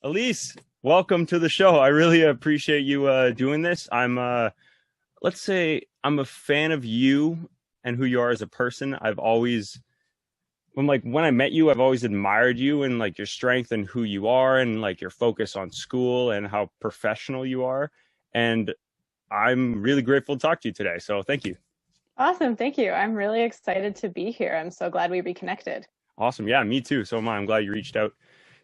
Elise, welcome to the show. I really appreciate you doing this. Let's say I'm a fan of you and who you are as a person. When I met you, I've always admired you and like your strength and who you are and like your focus on school and how professional you are. And I'm really grateful to talk to you today. So thank you. Awesome. Thank you. I'm really excited to be here. I'm so glad we reconnected. Awesome. Yeah, me too. So am I. I'm glad you reached out.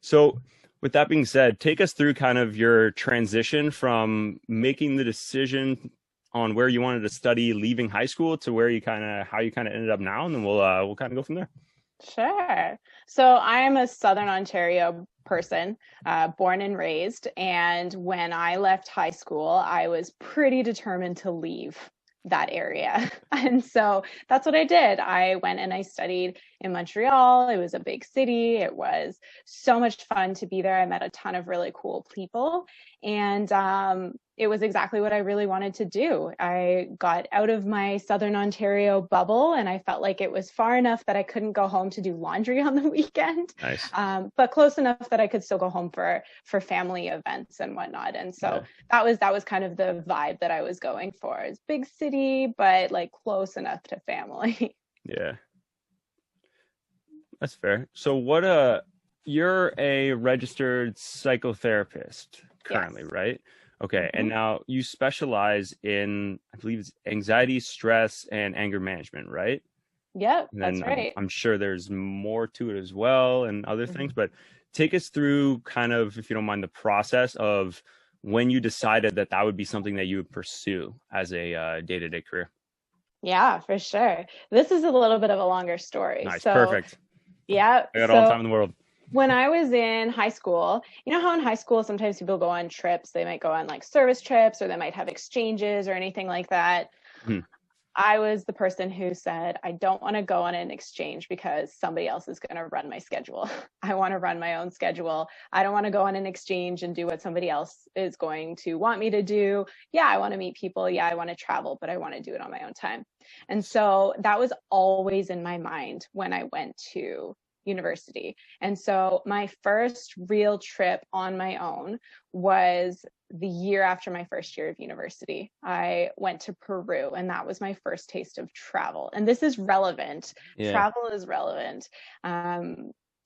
So, with that being said, take us through kind of your transition from making the decision on where you wanted to study, leaving high school, to how you kind of ended up now, and then we'll kind of go from there. Sure. So I am a Southern Ontario person, born and raised. And when I left high school, I was pretty determined to leave that area. And so that's what I did. I went and I studied in Montreal. It was a big city. It was so much fun to be there. I met a ton of really cool people. And it was exactly what I really wanted to do. I got out of my Southern Ontario bubble and I felt like it was far enough that I couldn't go home to do laundry on the weekend, Nice. but close enough that I could still go home for family events and whatnot. And so that was kind of the vibe that I was going for. It's big city, but like close enough to family. Yeah, that's fair. So you're a registered psychotherapist currently, Yes. right? Okay. And Mhm. now you specialize in, I believe it's anxiety, stress, and anger management, right? Yep, And that's then right. I'm sure there's more to it as well and other things, Mhm. but take us through kind of, if you don't mind, the process of when you decided that that would be something that you would pursue as a day-to-day career. Yeah, for sure. This is a little bit of a longer story. Nice. So, Perfect. yeah. I got all the So time in the world. when I was in high school, you know how in high school sometimes people go on trips, they might go on like service trips or they might have exchanges or anything like that. Mhm. I was the person who said, I don't want to go on an exchange because somebody else is going to run my schedule. I want to run my own schedule. I don't want to go on an exchange and do what somebody else is going to want me to do. Yeah, I want to meet people. Yeah, I want to travel, but I want to do it on my own time. And so that was always in my mind when I went to university. And so my first real trip on my own was the year after my first year of university. I went to Peru, and that was my first taste of travel. And this is relevant. Yeah. Travel is relevant.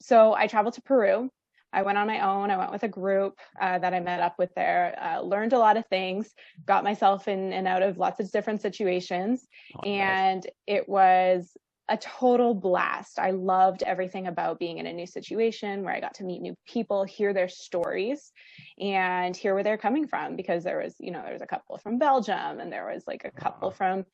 So I traveled to Peru. I went on my own. I went with a group that I met up with there, learned a lot of things, got myself in and out of lots of different situations. Oh, I bet. And it was a total blast. I loved everything about being in a new situation where I got to meet new people, hear their stories, and hear where they're coming from. Because there was a couple from Belgium, and there was like a couple Wow. from,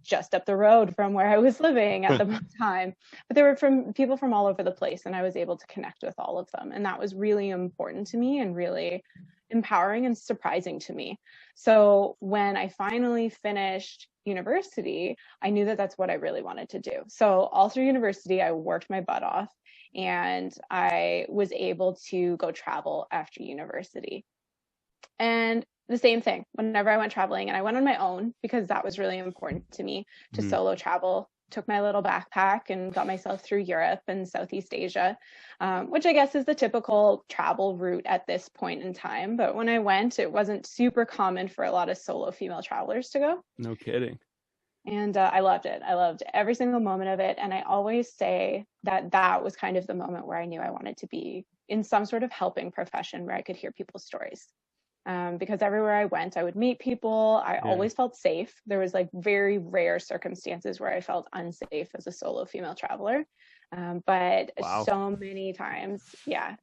just up the road from where I was living at the time. But there were from people from all over the place, and I was able to connect with all of them. And that was really important to me and really empowering and surprising to me. So when I finally finished university, I knew that that's what I really wanted to do. So all through university, I worked my butt off and I was able to go travel after university. And the same thing, whenever I went traveling, and I went on my own because that was really important to me to Mhm. solo travel. Took my little backpack and got myself through Europe and Southeast Asia, which I guess is the typical travel route at this point in time. But when I went, it wasn't super common for a lot of solo female travelers to go. No kidding. And I loved it. I loved every single moment of it. And I always say that that was kind of the moment where I knew I wanted to be in some sort of helping profession where I could hear people's stories. Because everywhere I went, I would meet people. I Yeah. always felt safe. There was like very rare circumstances where I felt unsafe as a solo female traveler. But Wow. so many times, yeah.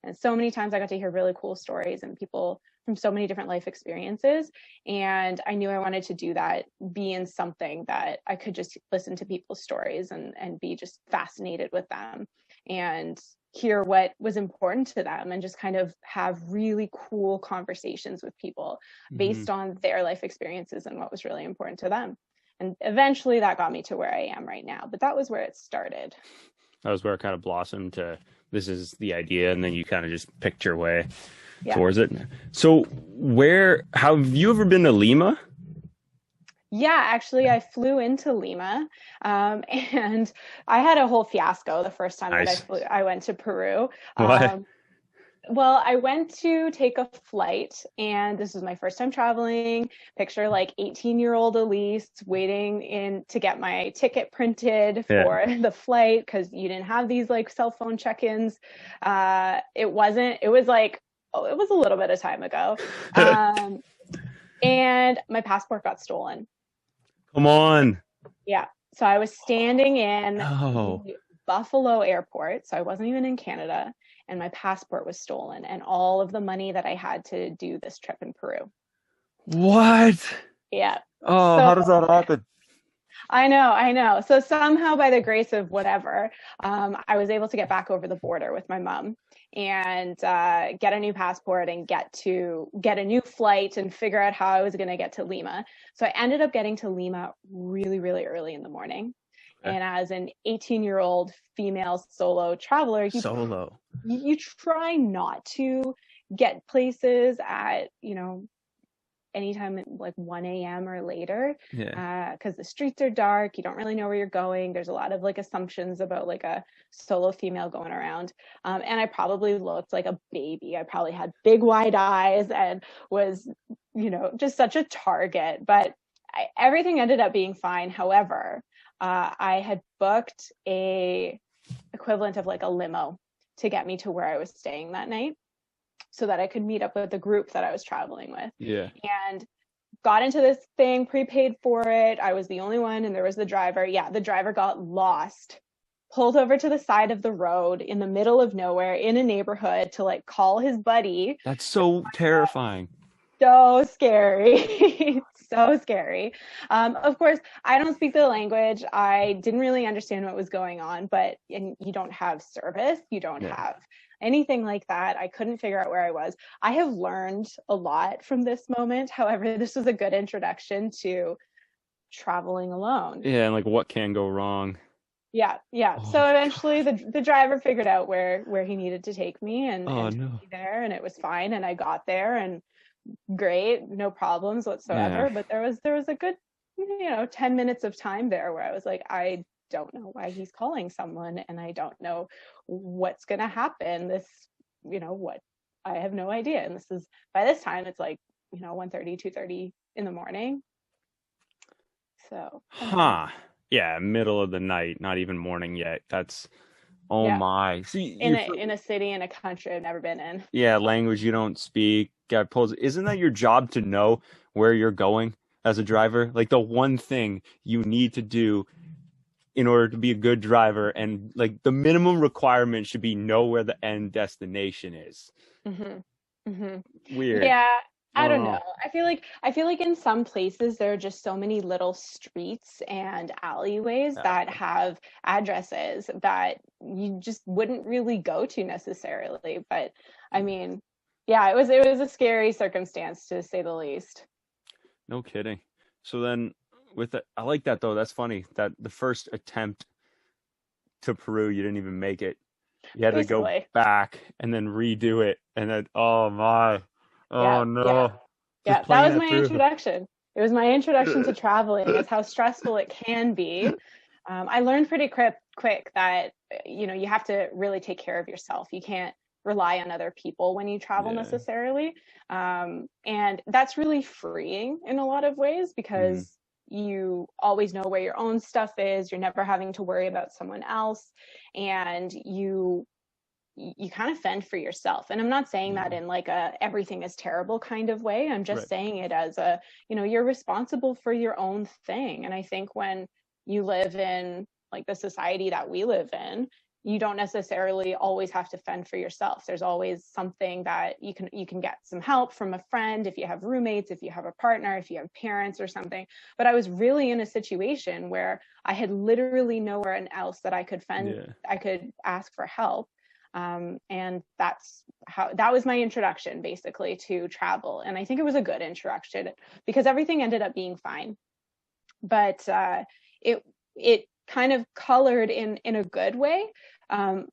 And so many times I got to hear really cool stories and people from so many different life experiences. And I knew I wanted to do that, be in something that I could just listen to people's stories and be just fascinated with them and hear what was important to them and just kind of have really cool conversations with people Hmm. based on their life experiences and what was really important to them. And eventually that got me to where I am right now, but that was where it started. That was where it kind of blossomed to this is the idea, and then you kind of just picked your way Yeah. towards it. So, have you ever been to Lima? Yeah, actually, I flew into Lima, and I had a whole fiasco the first time that Nice. I went to Peru. What? Um, Well, I went to take a flight, and this was my first time traveling. Picture like 18-year-old Elise waiting in to get my ticket printed Yeah. for the flight because you didn't have these like cell phone check-ins. It wasn't, it was like, oh, it was a little bit of time ago. Um, and my passport got stolen. Come on. Yeah. So I was standing in No. the Buffalo airport. So I wasn't even in Canada, and my passport was stolen and all of the money that I had to do this trip in Peru. What? Yeah. Oh, So how does that happen? I know. So somehow, by the grace of whatever, I was able to get back over the border with my mom and get a new passport and get a new flight and figure out how I was going to get to Lima. So I ended up getting to Lima really, really early in the morning. Okay. And as an 18-year-old female solo traveler, Solo. you try not to get places at, anytime at like 1 a.m. or later, Yeah. because the streets are dark. You don't really know where you're going. There's a lot of like assumptions about like a solo female going around. And I probably looked like a baby. I probably had big wide eyes and was, just such a target. But everything ended up being fine. However, I had booked a equivalent of like a limo to get me to where I was staying that night, so that I could meet up with the group that I was traveling with. Yeah. And got into this thing, prepaid for it. I was the only one, and there was the driver. Yeah, the driver got lost, pulled over to the side of the road in the middle of nowhere in a neighborhood to like call his buddy. That's so terrifying. So scary. So scary. Of course, I don't speak the language. I didn't really understand what was going on, and you don't have service. You don't have anything like that. I couldn't figure out where I was. I have learned a lot from this moment. However, this was a good introduction to traveling alone. Yeah, and like what can go wrong? Yeah. Oh So my eventually God. the driver figured out where he needed to take me and Oh took no. me there, and it was fine, and I got there and great, no problems whatsoever. Yeah. But there was a good 10 minutes of time there where I was like, I don't know why he's calling someone, and I don't know what's gonna happen. What, I have no idea. And by this time it's like 1:30, 2:30 in the morning. So Huh. Yeah, middle of the night, not even morning yet. That's oh yeah, my. See, in a city, in a country I've never been in. yeah, language you don't speak. Guy pulls. Isn't that your job to know where you're going as a driver? Like the one thing you need to do in order to be a good driver, and like the minimum requirement should be know where the end destination is. Mm-hmm. Mm-hmm. Weird. Yeah, I Oh don't know. no. I feel like in some places there are just so many little streets and alleyways that have addresses that you just wouldn't really go to necessarily. But I mean, yeah, it was a scary circumstance to say the least. No kidding. So then with it, I like that though. That's funny that the first attempt to Peru, you didn't even make it. You had to go Basically. back and then redo it. And then, oh my, Yeah, oh yeah, no, just yeah. That playing was that my through. introduction. It was my introduction to traveling, is how stressful it can be. I learned pretty quick that you have to really take care of yourself. You can't rely on other people when you travel Yeah. necessarily, and that's really freeing in a lot of ways Mhm. because you always know where your own stuff is. You're never having to worry about someone else, and you kind of fend for yourself. And I'm not saying that Yeah. in like a everything is terrible kind of way. I'm just Right. saying it as you're responsible for your own thing. And I think when you live in like the society that we live in, you don't necessarily always have to fend for yourself. There's always something that you can get some help from a friend, if you have roommates, if you have a partner, if you have parents or something. But I was really in a situation where I had literally nowhere else that Yeah. I could ask for help. And that was my introduction basically to travel. And I think it was a good introduction because everything ended up being fine. But it kind of colored in a good way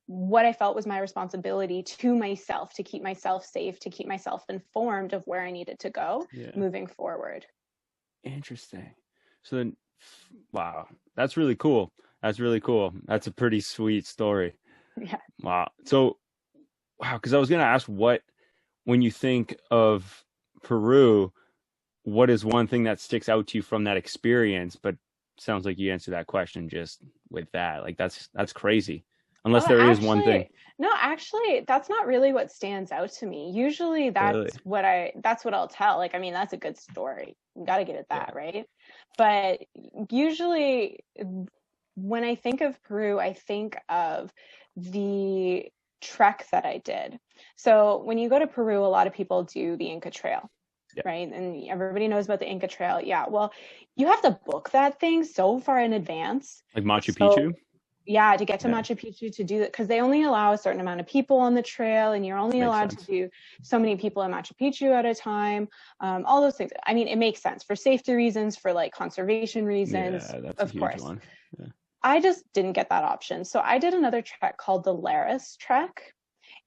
what I felt was my responsibility to myself, to keep myself safe, to keep myself informed of where I needed to go Yeah. moving forward. Interesting. So then, wow, that's really cool. That's really cool. That's a pretty sweet story. Yeah. Wow. So Wow, because I was going to ask when you think of Peru, what is one thing that sticks out to you from that experience? But sounds like you answered that question just with that. Like that's crazy. Unless Oh, there is one thing. no, actually, that's not really what stands out to me. Usually Really? that's what I'll tell. Like, I mean, that's a good story. You got to get at Yeah. that, right? But usually when I think of Peru, I think of the trek that I did. So when you go to Peru, a lot of people do the Inca Trail, Yeah. right? And everybody knows about the Inca Trail. Yeah, well, you have to book that thing so far in advance. Like Machu So Picchu? yeah, to get to Yeah. Machu Picchu to do that, because they only allow a certain amount of people on the trail, and you're only Makes allowed to sense. do so many people in Machu Picchu at a time. All those things. I mean, it makes sense for safety reasons, for like conservation reasons, Yeah, that's a of huge course. one. Yeah. I just didn't get that option. So I did another trek called the Laris trek.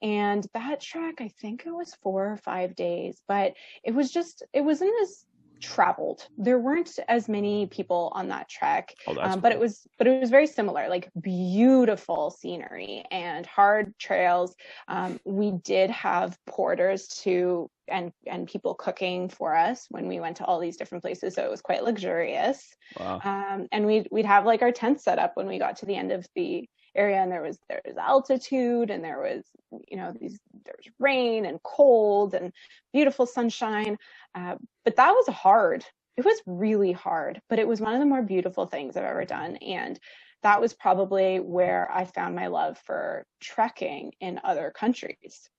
And that trek, I think it was 4 or 5 days, but it wasn't as traveled. There weren't as many people on that trek, Oh, that's but cool. it was very similar, like beautiful scenery and hard trails. We did have porters and people cooking for us when we went to all these different places, so it was quite luxurious. Wow. And we'd have like our tent set up when we got to the end of the area, and there was altitude, and there was there was rain and cold and beautiful sunshine, but that was hard. It was really hard, but it was one of the more beautiful things I've ever done. And that was probably where I found my love for trekking in other countries.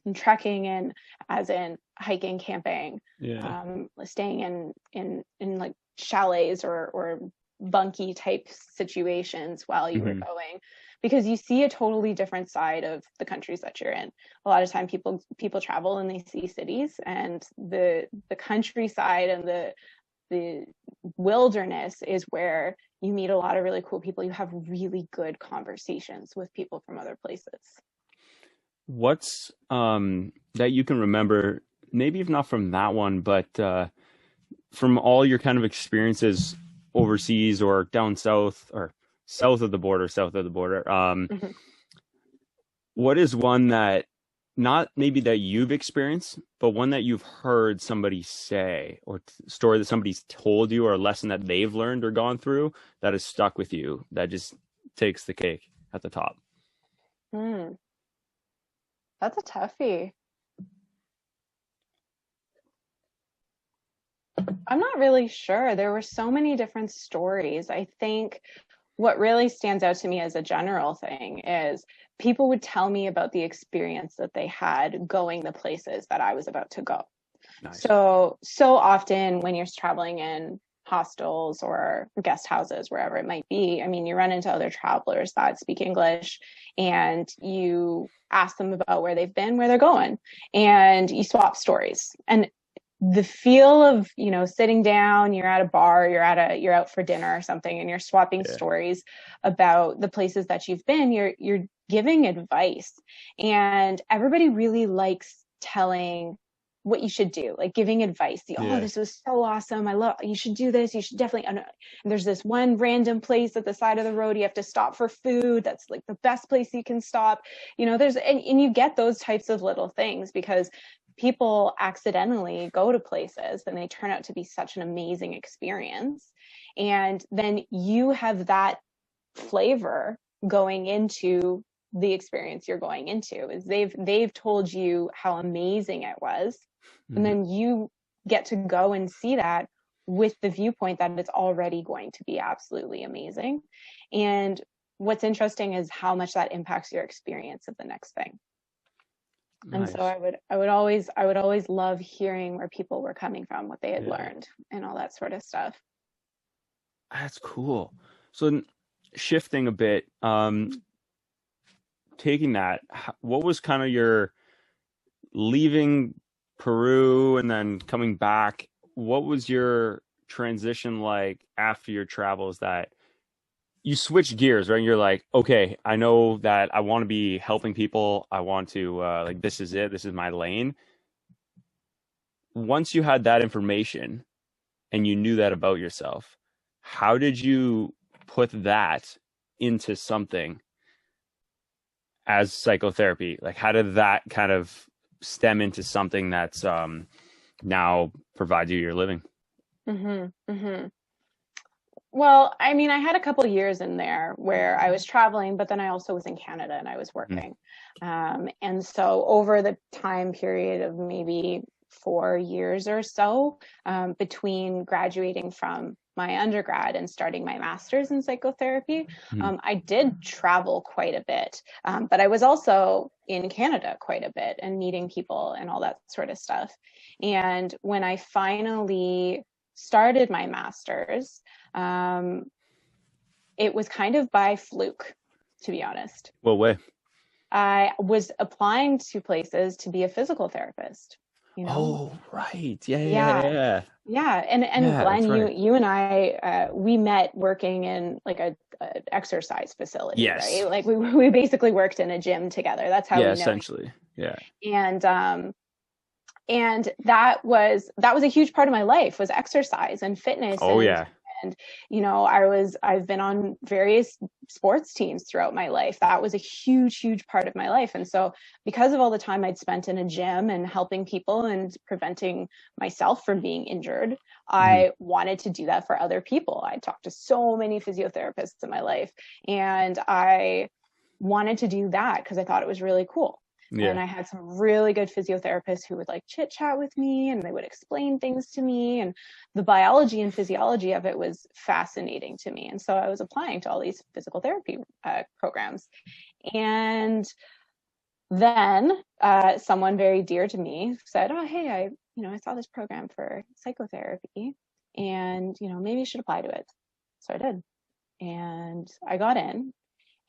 And trekking in, as in hiking, camping, Yeah. staying in like chalets or bunkie type situations while you were Hmm. going, because you see a totally different side of the countries that you're in. A lot of time people travel and they see cities, and the countryside and the wilderness is where you meet a lot of really cool people. You have really good conversations with people from other places. What's that you can remember, maybe if not from that one, but from all your kind of experiences overseas or down south or south of the border, Mhm. what is one that not maybe that you've experienced, but one that you've heard somebody say, or story that somebody's told you, or a lesson that they've learned or gone through that has stuck with you, that just takes the cake at the top? Mm, that's a toughie. I'm not really sure. There were so many different stories. I think what really stands out to me as a general thing is people would tell me about the experience that they had going the places that I was about to go. Nice. So often when you're traveling in hostels or guest houses, wherever it might be, I mean, you run into other travelers that speak English, and you ask them about where they've been, where they're going, and you swap stories. And the feel of, sitting down, you're at a bar, you're out for dinner or something, and you're swapping Yeah. stories about the places that you've been, you're giving advice. And everybody really likes telling what you should do, like giving advice. Oh, Yeah. this was so awesome, you should do this, you should definitely. And there's this one random place at the side of the road you have to stop for food, that's like the best place you can stop. There's and you get those types of little things because people accidentally go to places and they turn out to be such an amazing experience. And then you have that flavor going into the experience you're going into, is they've told you how amazing it was. And Mhm. then you get to go and see that with the viewpoint that it's already going to be absolutely amazing. And what's interesting is how much that impacts your experience of the next thing. And so Nice. I would always love hearing where people were coming from, what they had Yeah. learned, and all that sort of stuff. That's cool. So shifting a bit, taking that, what was kind of your leaving Peru and then coming back? What was your transition like after your travels, that you switch gears, right? You're like, okay, I know that I want to be helping people. I want to, like, this is it. This is my lane. Once you had that information and you knew that about yourself, how did you put that into something as psychotherapy? Like, how did that kind of stem into something that's now provides you your living? Well, I mean, I had a couple years in there where I was traveling, but then I also was in Canada and I was Mm. working. And so over the time period of maybe 4 years or so, between graduating from my undergrad and starting my master's in psychotherapy, Mm. I did travel quite a bit. But I was also in Canada quite a bit and meeting people and all that sort of stuff. And when I finally started my master's, um, it was kind of by fluke, to be honest. What way? I was applying to places to be a physical therapist, you know? Oh, right. Yeah, yeah, Yeah. yeah. Yeah. And Yeah, that's Glenn, right. you and I, we met working in like a exercise facility, Yes. right? Like we basically worked in a gym together. That's how Yeah, we know. essentially. Yeah. And that was a huge part of my life, was exercise and fitness. Oh, yeah. And I've been on various sports teams throughout my life. That was a huge part of my life. And so because of all the time I'd spent in a gym and helping people and preventing myself from being injured, Hmm. I wanted to do that for other people. I talked to so many physiotherapists in my life, and I wanted to do that because I thought it was really cool. Yeah. And I had some really good physiotherapists who would like chit chat with me, and they would explain things to me. And the biology and physiology of it was fascinating to me. And so I was applying to all these physical therapy programs. And then someone very dear to me said, "Oh, hey, I saw this program for psychotherapy, and maybe you should apply to it." So I did, and I got in.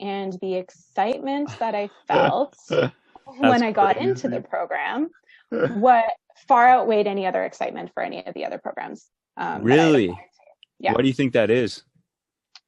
And the excitement that I felt That's when I got into the crazy. program, what far outweighed any other excitement for any of the other programs that I had Really? applied to. Yeah. Why do you think that is?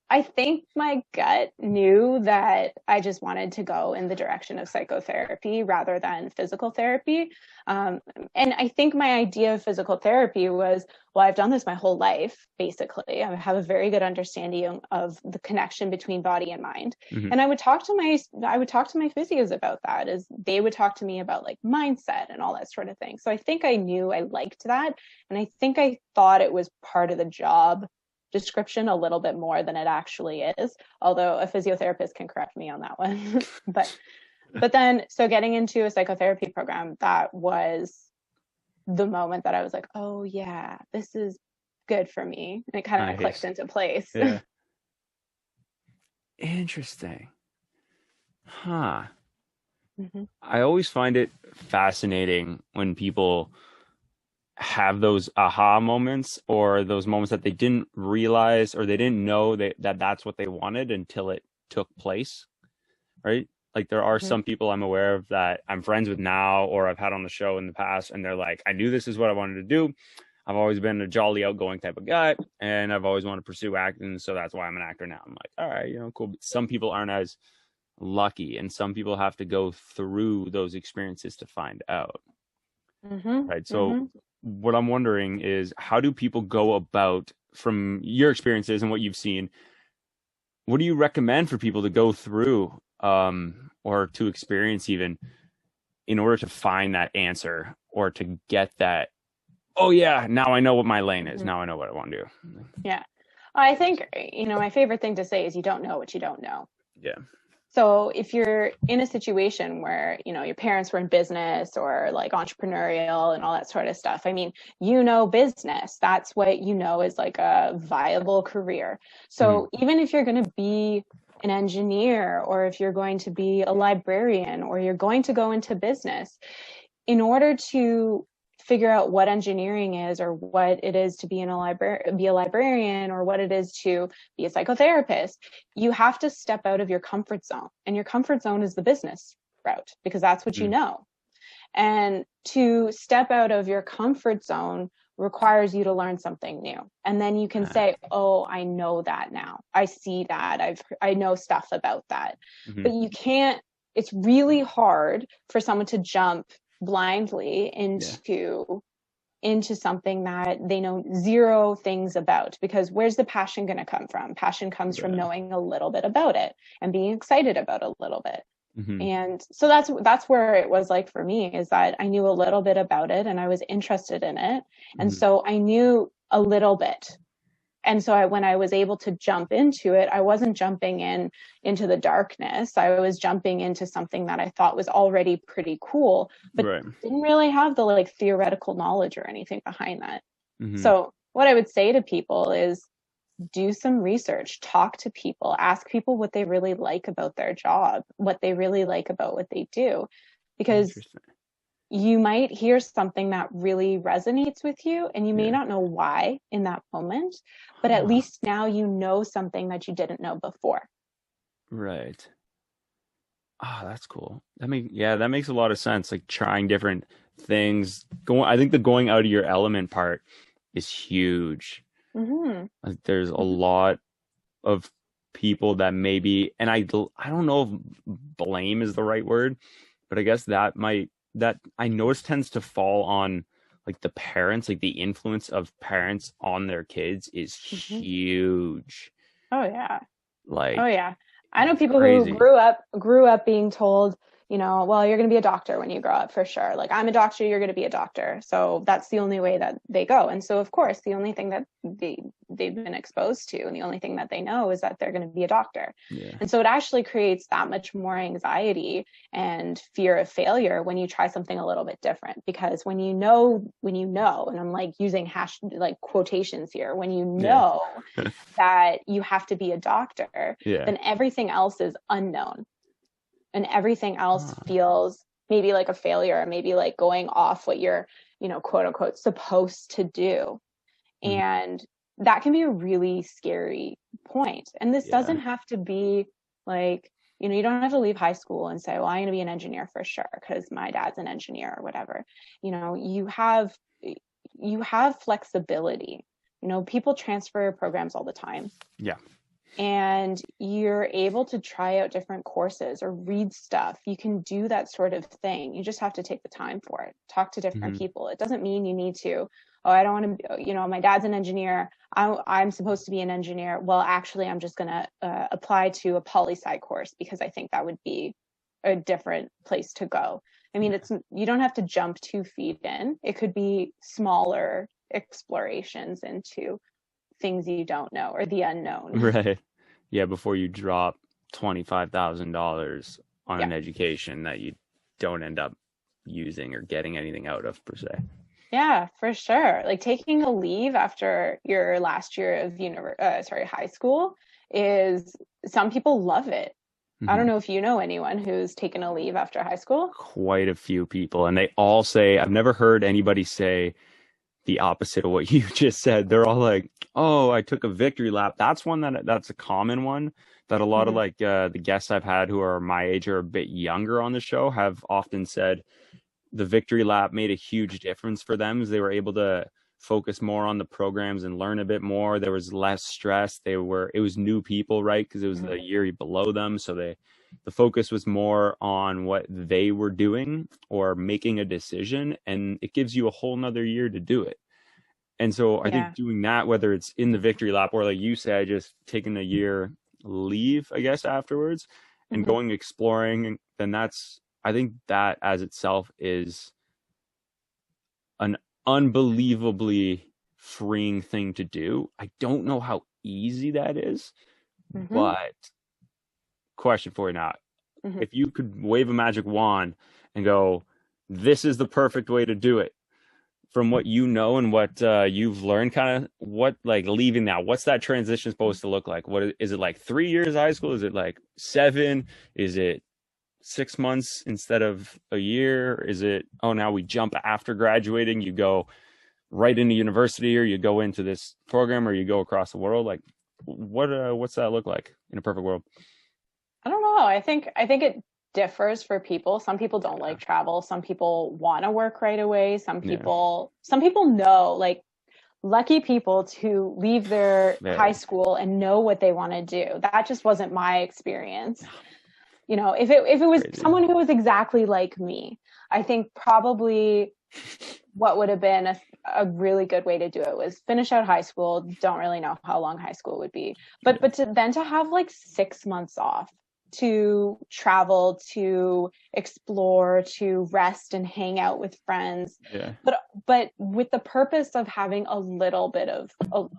I think my gut knew that I just wanted to go in the direction of psychotherapy rather than physical therapy. And I think my idea of physical therapy was, well, I've done this my whole life, basically. I have a very good understanding of the connection between body and mind. Hmm. And I would talk to my physios about that, as they would talk to me about like mindset and all that sort of thing. So I think I knew I liked that. And I think I thought it was part of the job description a little bit more than it actually is, although a physiotherapist can correct me on that one. but then, so getting into a psychotherapy program, that was the moment that I was like, oh yeah, this is good for me, and it kind of clicked Nice. into place. Yeah. Interesting. Huh. Hmm. I always find it fascinating when people have those aha moments, or those moments that they didn't realize or they didn't know that that's what they wanted until it took place, right? Like, there are some people I'm aware of that I'm friends with now, or I've had on the show in the past, and they're like, I knew this is what I wanted to do. I've always been a jolly, outgoing type of guy, and I've always wanted to pursue acting, so that's why I'm an actor now. I'm like, all right, cool. But some people aren't as lucky, and some people have to go through those experiences to find out, Hmm. right? So Hmm. what I'm wondering is, how do people go about, from your experiences and what you've seen, what do you recommend for people to go through, or to experience even, in order to find that answer, or to get that, oh yeah, now I know what my lane is. Now I know what I want to do. Yeah. I think, my favorite thing to say is, you don't know what you don't know. Yeah. So if you're in a situation where, your parents were in business, or like entrepreneurial and all that sort of stuff, I mean, business, that's what is like a viable career. So even if you're going to be an engineer, or if you're going to be a librarian, or you're going to go into business, in order to figure out what engineering is, or what it is to be be a librarian, or what it is to be a psychotherapist, you have to step out of your comfort zone. And your comfort zone is the business route, because that's what you Mm. know. And to step out of your comfort zone requires you to learn something new. And then you can say, oh, I know that now. I see that. I know stuff about that. Mm-hmm. But you can't, it's really hard for someone to jump blindly into something that they know zero things about, because where's the passion going to come from? Passion comes from knowing a little bit about it and being excited about a little bit. Mm-hmm. And so that's where it was like for me, is that I knew a little bit about it and I was interested in it. And Mm-hmm. so I knew a little bit. And so when I was able to jump into it, I wasn't jumping into the darkness. I was jumping into something that I thought was already pretty cool, but Right. didn't really have the like theoretical knowledge or anything behind that. Mm-hmm. So what I would say to people is do some research, talk to people, ask people what they really like about their job, what they really like about what they do, because Interesting. you might hear something that really resonates with you and you may Yeah. not know why in that moment, but at least now you know something that you didn't know before. Right. That's cool. That makes a lot of sense. Like trying different things. I think the going out of your element part is huge. Mm-hmm. Like there's a lot of people that maybe, and I don't know if blame is the right word, but I guess that I notice tends to fall on like the parents, like the influence of parents on their kids is Mm-hmm. huge. Oh yeah. Oh Like yeah. I know it's people who crazy. grew up being told, well, you're going to be a doctor when you grow up for sure. Like I'm a doctor, you're going to be a doctor. So that's the only way that they go. And so of course, the only thing that they've been exposed to and the only thing that they know is that they're going to be a doctor. Yeah. And so it actually creates that much more anxiety and fear of failure when you try something a little bit different, because when you know, and I'm like using like quotations here, when you Yeah. know that you have to be a doctor, Yeah. then everything else is unknown and everything else Ah, feels maybe like a failure, maybe like going off what you're, quote unquote, supposed to do. mhm. And that can be a really scary point. And this Yeah. doesn't have to be like, you don't have to leave high school and say, well, I'm going to be an engineer for sure because my dad's an engineer or whatever. You have flexibility. People transfer programs all the time. Yeah. And you're able to try out different courses or read stuff. You can do that sort of thing. You just have to take the time for it. Talk to different Hmm. people. It doesn't mean you need to, oh, I don't want to, my dad's an engineer. I'm supposed to be an engineer. Well, actually, I'm just going to apply to a poli-sci course because I think that would be a different place to go. I mean, you don't have to jump 2 feet in. It could be smaller explorations into things you don't know or the unknown. Right. Yeah, before you drop $25,000 on Yeah. an education that you don't end up using or getting anything out of per se. Yeah, for sure. Like taking a leave after your last year of high school is, some people love it. I don't Hmm. know if you know anyone who's taken a leave after high school. Quite a few people, and they all say, I've never heard anybody say the opposite of what you just said. They're all like, "Oh, I took a victory lap." That's a common one that a lot of Hmm. like the guests I've had who are my age or a bit younger on the show have often said the victory lap made a huge difference for them as they were able to focus more on the programs and learn a bit more. There was less stress. It was new people, right? Because it was the year below them. So the focus was more on what they were doing or making a decision. And it gives you a whole nother year to do it. And so I Yeah. think doing that, whether it's in the victory lap or like you said, just taking a year leave, I guess, afterwards and Hmm. going exploring, then I think that as itself is an unbelievably freeing thing to do. I don't know how easy that is, Hmm. but question for you now. Hmm. If you could wave a magic wand and go, this is the perfect way to do it, from what you know and what you've learned, kind of what, like leaving now, what's that transition supposed to look like? What is it, like 3 years high school? Is it like 7? Is it 6 months instead of a year? Is it, oh, now we jump after graduating, you go right into university or you go into this program or you go across the world? Like what's that look like in a perfect world? I don't know. I think it differs for people. Some people don't like travel. Some people want to work right away. Some Yeah, people know, like lucky people to leave their high very school and know what they want to do. That just wasn't my experience. If it was crazy. someone who was exactly like me, I think probably what would have been a really good way to do it was finish out high school. Don't really know how long high school would be, but Yeah. then to have like 6 months off to travel, to explore, to rest and hang out with friends. Yeah. But with the purpose of having a little bit of alone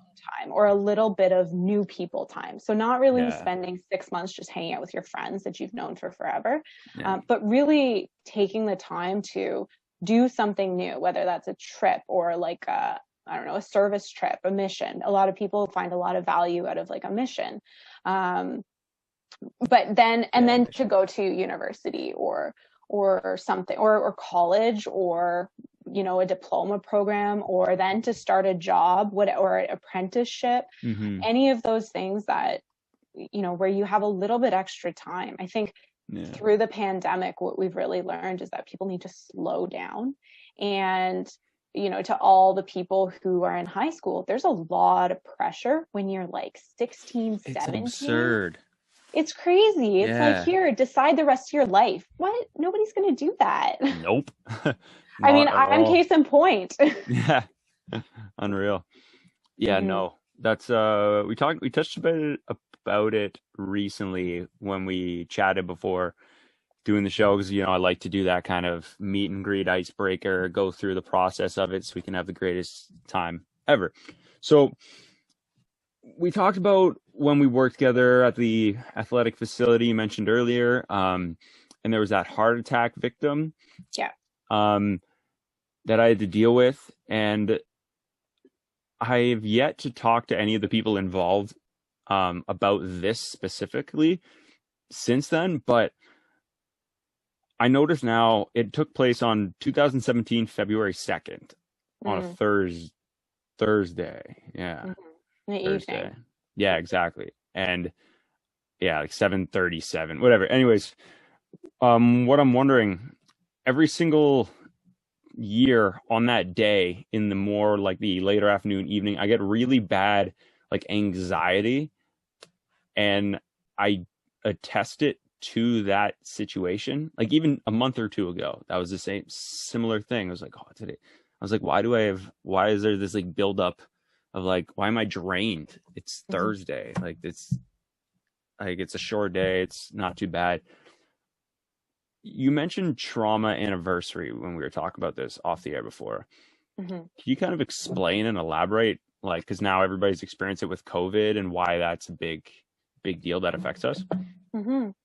time or a little bit of new people time. So not really spending 6 months just hanging out with your friends that you've known for forever, but really taking the time to do something new, whether that's a trip or like I don't know, a service trip, a mission. A lot of people find a lot of value out of like a mission. But then, and then to go to university or something, or college, or, you know, a diploma program, or then to start a job, or an apprenticeship, any of those things that, you know, where you have a little bit extra time. I think through the pandemic, what we've really learned is that people need to slow down. And, you know, to all the people who are in high school, there's a lot of pressure when you're like 16, 17. It's absurd. It's crazy. It's like, here, decide the rest of your life. What? Nobody's going to do that. Nope. I mean, I'm case in point. Yeah. Unreal. Yeah, no. That's we touched about it recently when we chatted before doing the show, because, you know, I like to do that kind of meet and greet icebreaker, go through the process of it so we can have the greatest time ever. So we talked about when we worked together at the athletic facility you mentioned earlier, and there was that heart attack victim that I had to deal with, and I've yet to talk to any of the people involved about this specifically since then, but I notice now it took place on 2017, February 2nd, on a Thursday. Yeah. In the evening. Yeah, exactly. And yeah, like 7:37, whatever. Anyways, what I'm wondering, every single year on that day, in the more like the later afternoon, evening, I get really bad like anxiety, and I attest it to that situation. Like even a month or two ago, that was the similar thing. I was like, why is there this like buildup of like, why am I drained? It's Thursday. Like it's a short day. It's not too bad. You mentioned trauma anniversary when we were talking about this off the air before. Can you kind of explain and elaborate, like, because now everybody's experienced it with COVID and why that's a big deal that affects us?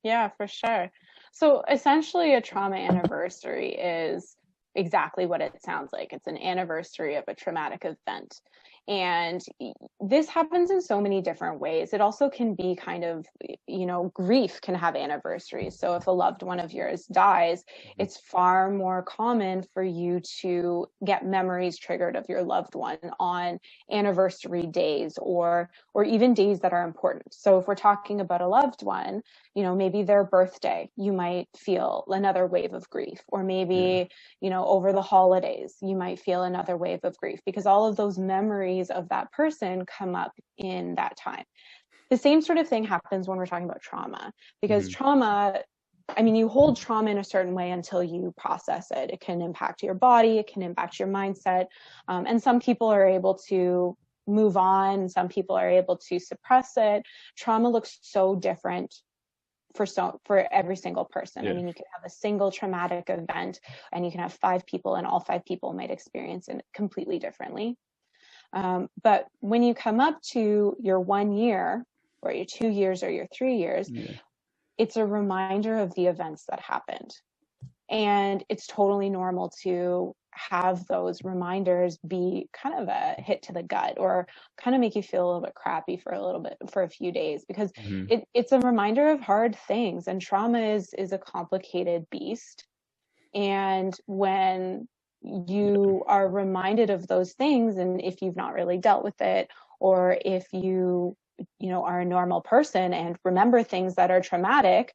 Yeah, for sure. So essentially a trauma anniversary is exactly what it sounds like. It's an anniversary of a traumatic event. And this happens in so many different ways. It also can be kind of, you know, grief can have anniversaries. So if a loved one of yours dies, it's far more common for you to get memories triggered of your loved one on anniversary days, or even days that are important. So if we're talking about a loved one, you know, maybe their birthday, you might feel another wave of grief, or maybe, you know, over the holidays, you might feel another wave of grief, because all of those memories of that person come up in that time. The same sort of thing happens when we're talking about trauma, because trauma, I mean, you hold trauma in a certain way until you process it. It can impact your body, it can impact your mindset. And some people are able to move on, some people are able to suppress it. Trauma looks so different for every single person. I mean, you can have a single traumatic event and you can have 5 people, and all 5 people might experience it completely differently. But when you come up to your 1 year or your 2 years or your 3 years, it's a reminder of the events that happened. And it's totally normal to have those reminders be kind of a hit to the gut, or kind of make you feel a little bit crappy for a few days, because it's a reminder of hard things. And trauma is a complicated beast. And when you are reminded of those things, and if you've not really dealt with it, or if you know, are a normal person and remember things that are traumatic,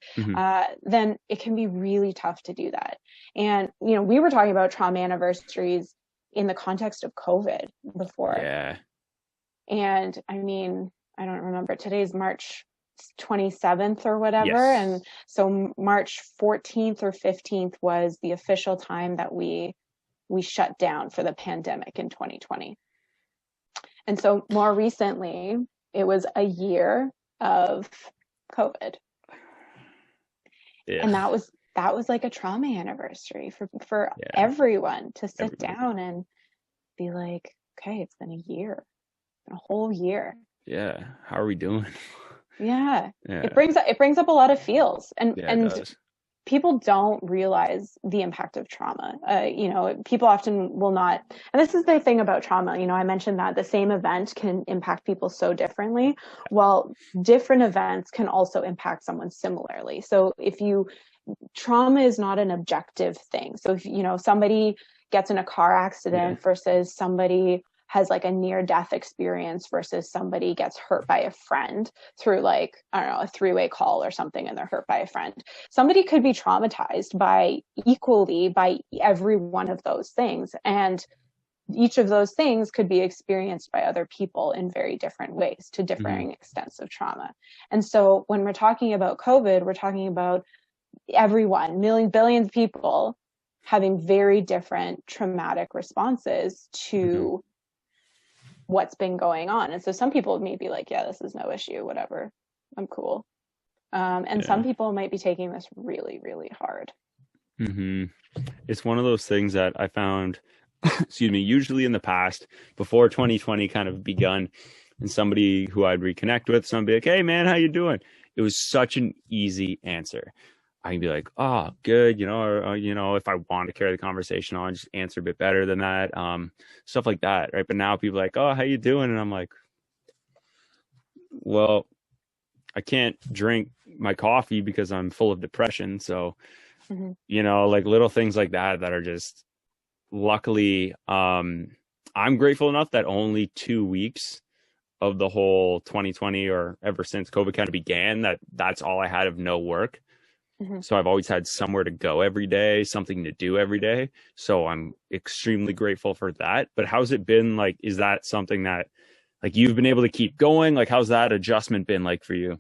then it can be really tough to do that. And, you know, we were talking about trauma anniversaries in the context of COVID before. Yeah. And I mean, I don't remember, today's March 27th or whatever. Yes. And so March 14th or 15th was the official time that we shut down for the pandemic in 2020. And so more recently, it was a year of COVID. And that was like a trauma anniversary for Yeah. everyone to sit Everybody. down and be like, okay, it's been a year, a whole year. Yeah. How are we doing? Yeah. Yeah. It brings up a lot of feels, Yeah, it and does. people don't realize the impact of trauma. People often will not, and this is the thing about trauma. I mentioned that the same event can impact people so differently. Well, different events can also impact someone similarly. So trauma is not an objective thing. So if, somebody gets in a car accident versus somebody has like a near death experience versus somebody gets hurt by a friend through like, I don't know, a three-way call or something, and they're hurt by a friend. Somebody could be traumatized by every one of those things. And each of those things could be experienced by other people in very different ways to differing extents of trauma. And so when we're talking about COVID, we're talking about everyone, billions of people having very different traumatic responses to what's been going on. And so some people may be like, yeah, this is no issue, whatever, I'm cool. And some people might be taking this really, really hard. It's one of those things that I found, excuse me, usually in the past, before 2020 kind of begun, and somebody who I'd reconnect with, somebody like, hey man, how you doing? It was such an easy answer. I can be like, oh, good, or if I want to carry the conversation on, just answer a bit better than that, stuff like that, right? But now people are like, oh, how you doing? And I'm like, well, I can't drink my coffee because I'm full of depression. So, like little things like that are just, luckily, I'm grateful enough that only 2 weeks of the whole 2020, or ever since COVID kind of began, that's all I had of no work. So I've always had somewhere to go every day, something to do every day. So I'm extremely grateful for that. But how's it been? Like, is that something that like you've been able to keep going? Like, how's that adjustment been like for you?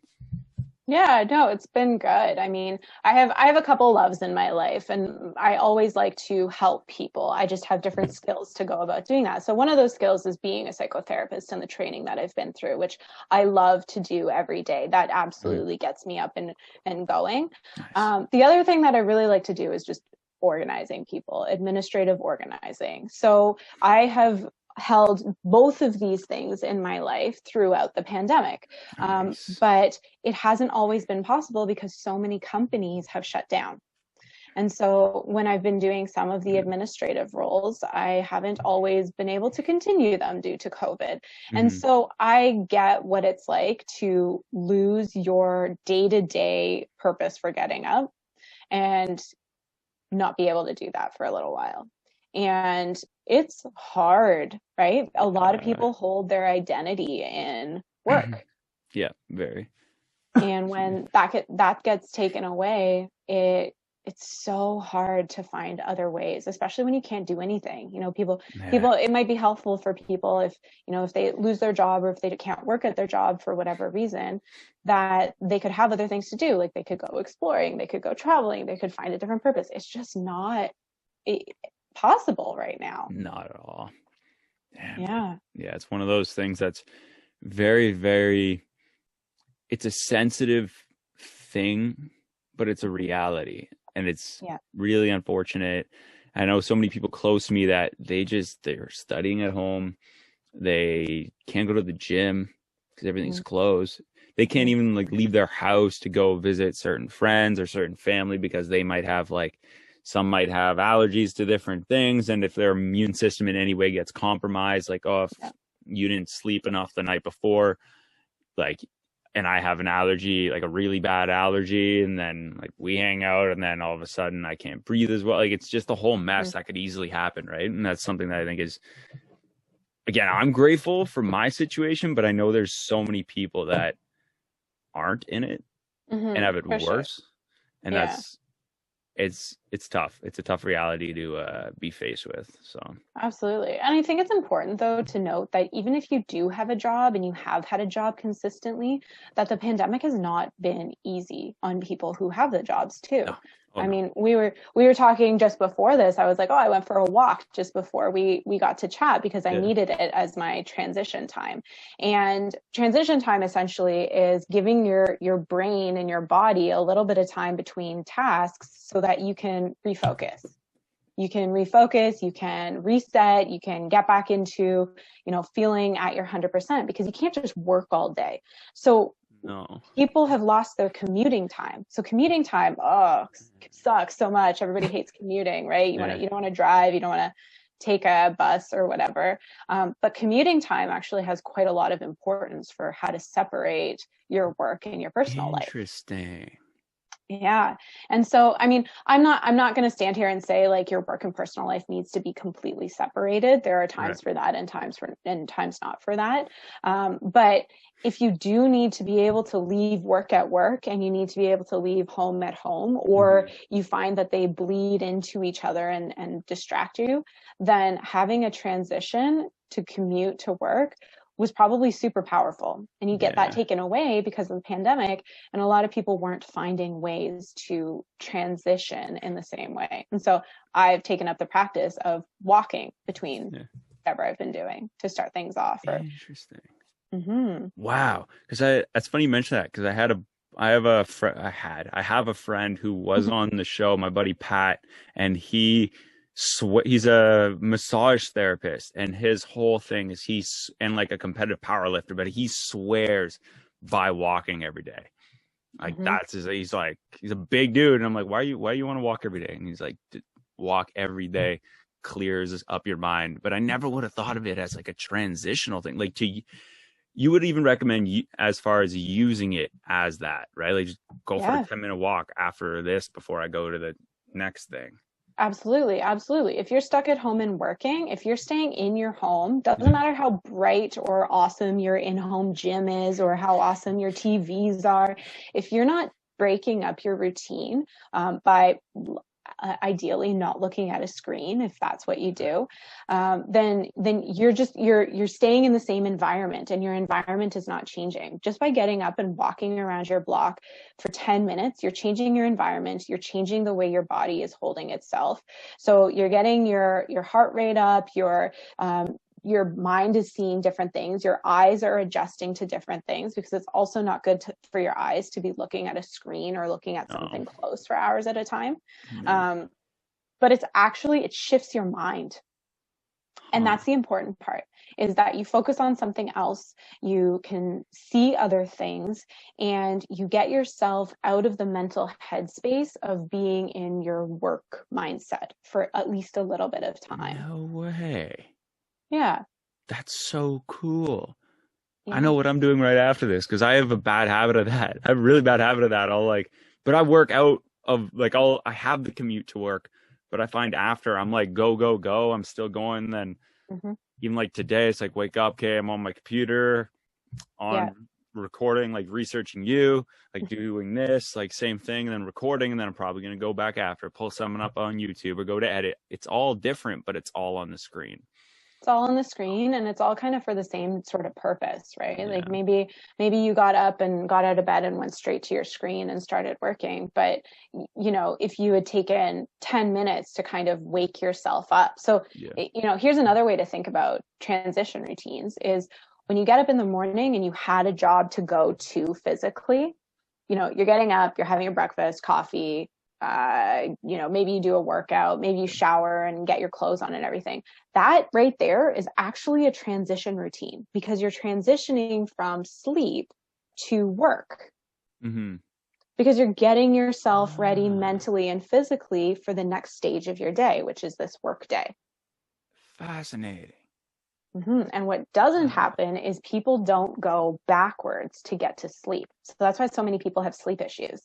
Yeah, no, it's been good. I mean, I have a couple loves in my life, and I always like to help people. I just have different skills to go about doing that. So one of those skills is being a psychotherapist, and the training that I've been through, which I love to do every day. That absolutely gets me up and going. Nice. The other thing that I really like to do is just organizing people, administrative organizing. So I have held both of these things in my life throughout the pandemic. Nice. But it hasn't always been possible because so many companies have shut down. And so when I've been doing some of the administrative roles, I haven't always been able to continue them due to COVID. And so I get what it's like to lose your day-to-day purpose for getting up and not be able to do that for a little while. And it's hard, right? A lot of people hold their identity in work. Yeah, very. And when that gets taken away, it's so hard to find other ways, especially when you can't do anything. People, it might be helpful for people if they lose their job or if they can't work at their job for whatever reason, that they could have other things to do. Like they could go exploring, they could go traveling, they could find a different purpose. It's just not possible right now. Not at all. Damn. Yeah, it's one of those things that's very, very, it's a sensitive thing, but it's a reality. And it's really unfortunate. I know so many people close to me that they're studying at home. They can't go to the gym because everything's closed. They can't even like leave their house to go visit certain friends or certain family because they might have some might have allergies to different things. And if their immune system in any way gets compromised, like, oh, if you didn't sleep enough the night before, and I have an allergy, like a really bad allergy, and then like we hang out and then all of a sudden I can't breathe as well. Like it's just a whole mess that could easily happen. Right. And that's something that I think is, again, I'm grateful for my situation, but I know there's so many people that aren't in it and have it worse. And it's tough. It's a tough reality to be faced with. So Absolutely. And I think it's important, though, to note that even if you do have a job and you have had a job consistently, that the pandemic has not been easy on people who have the jobs too. no. Oh I no. mean, we were talking just before this. I was like, oh, I went for a walk just before we got to chat because I Yeah. needed it as my transition time. And transition time essentially is giving your brain and your body a little bit of time between tasks so that you can refocus. You can refocus, you can reset, you can get back into, feeling at your 100% because you can't just work all day. So No. people have lost their commuting time. So commuting time, sucks so much. Everybody hates commuting, right? You Yeah. don't want to drive, you don't want to take a bus or whatever. But commuting time actually has quite a lot of importance for how to separate your work and your personal life. Interesting. Yeah. And so, I mean, I'm not going to stand here and say like your work and personal life needs to be completely separated. There are Right. times for that and times not for that. But if you do need to be able to leave work at work and you need to be able to leave home at home, or you find that they bleed into each other and distract you, then having a transition to commute to work was probably super powerful. And you get that taken away because of the pandemic. And a lot of people weren't finding ways to transition in the same way. And so I've taken up the practice of walking between whatever I've been doing to start things off. Interesting. Mm-hmm. Wow. Because that's funny you mention that because I have a friend who was on the show, my buddy Pat, and he's a massage therapist, and his whole thing is and like a competitive power lifter, but he swears by walking every day. Like he's a big dude, and I'm like, why you want to walk every day? And he's like, walk every day clears up your mind. But I never would have thought of it as like a transitional thing. Like you would even recommend as far as using it as that, right? Like just go for a 10-minute walk after this before I go to the next thing. Absolutely. Absolutely. If you're stuck at home and working, if you're staying in your home, doesn't matter how bright or awesome your in-home gym is or how awesome your TVs are. If you're not breaking up your routine by ideally not looking at a screen, if that's what you do, then you're staying in the same environment and your environment is not changing. Just by getting up and walking around your block for 10 minutes, you're changing your environment, you're changing the way your body is holding itself. So you're getting your heart rate up, your mind is seeing different things. Your eyes are adjusting to different things because it's also not good for your eyes to be looking at a screen or looking at something close for hours at a time. But it shifts your mind. And that's the important part, is that you focus on something else, you can see other things, and you get yourself out of the mental headspace of being in your work mindset for at least a little bit of time. No way. Yeah. That's so cool. Yeah. I know what I'm doing right after this because I have a bad habit of that. I have a really bad habit of that. But I work out I have the commute to work, but I find after I'm like, go, go, go. I'm still going. Then even like today, it's like, wake up. Okay. I'm on my computer recording, like researching you, like doing this, like same thing, and then recording. And then I'm probably going to go back after, pull something up on YouTube or go to edit. It's all different, but it's all on the screen. It's all on the screen and it's all kind of for the same sort of purpose, right? Yeah. Like maybe you got up and got out of bed and went straight to your screen and started working. But, if you had taken 10 minutes to kind of wake yourself up. So, here's another way to think about transition routines is when you get up in the morning and you had a job to go to physically, you're getting up, you're having your breakfast, coffee, maybe you do a workout, maybe you shower and get your clothes on and everything. That right there is actually a transition routine because you're transitioning from sleep to work. Because you're getting yourself ready mentally and physically for the next stage of your day, which is this work day. Fascinating. And what doesn't happen is people don't go backwards to get to sleep. So that's why so many people have sleep issues.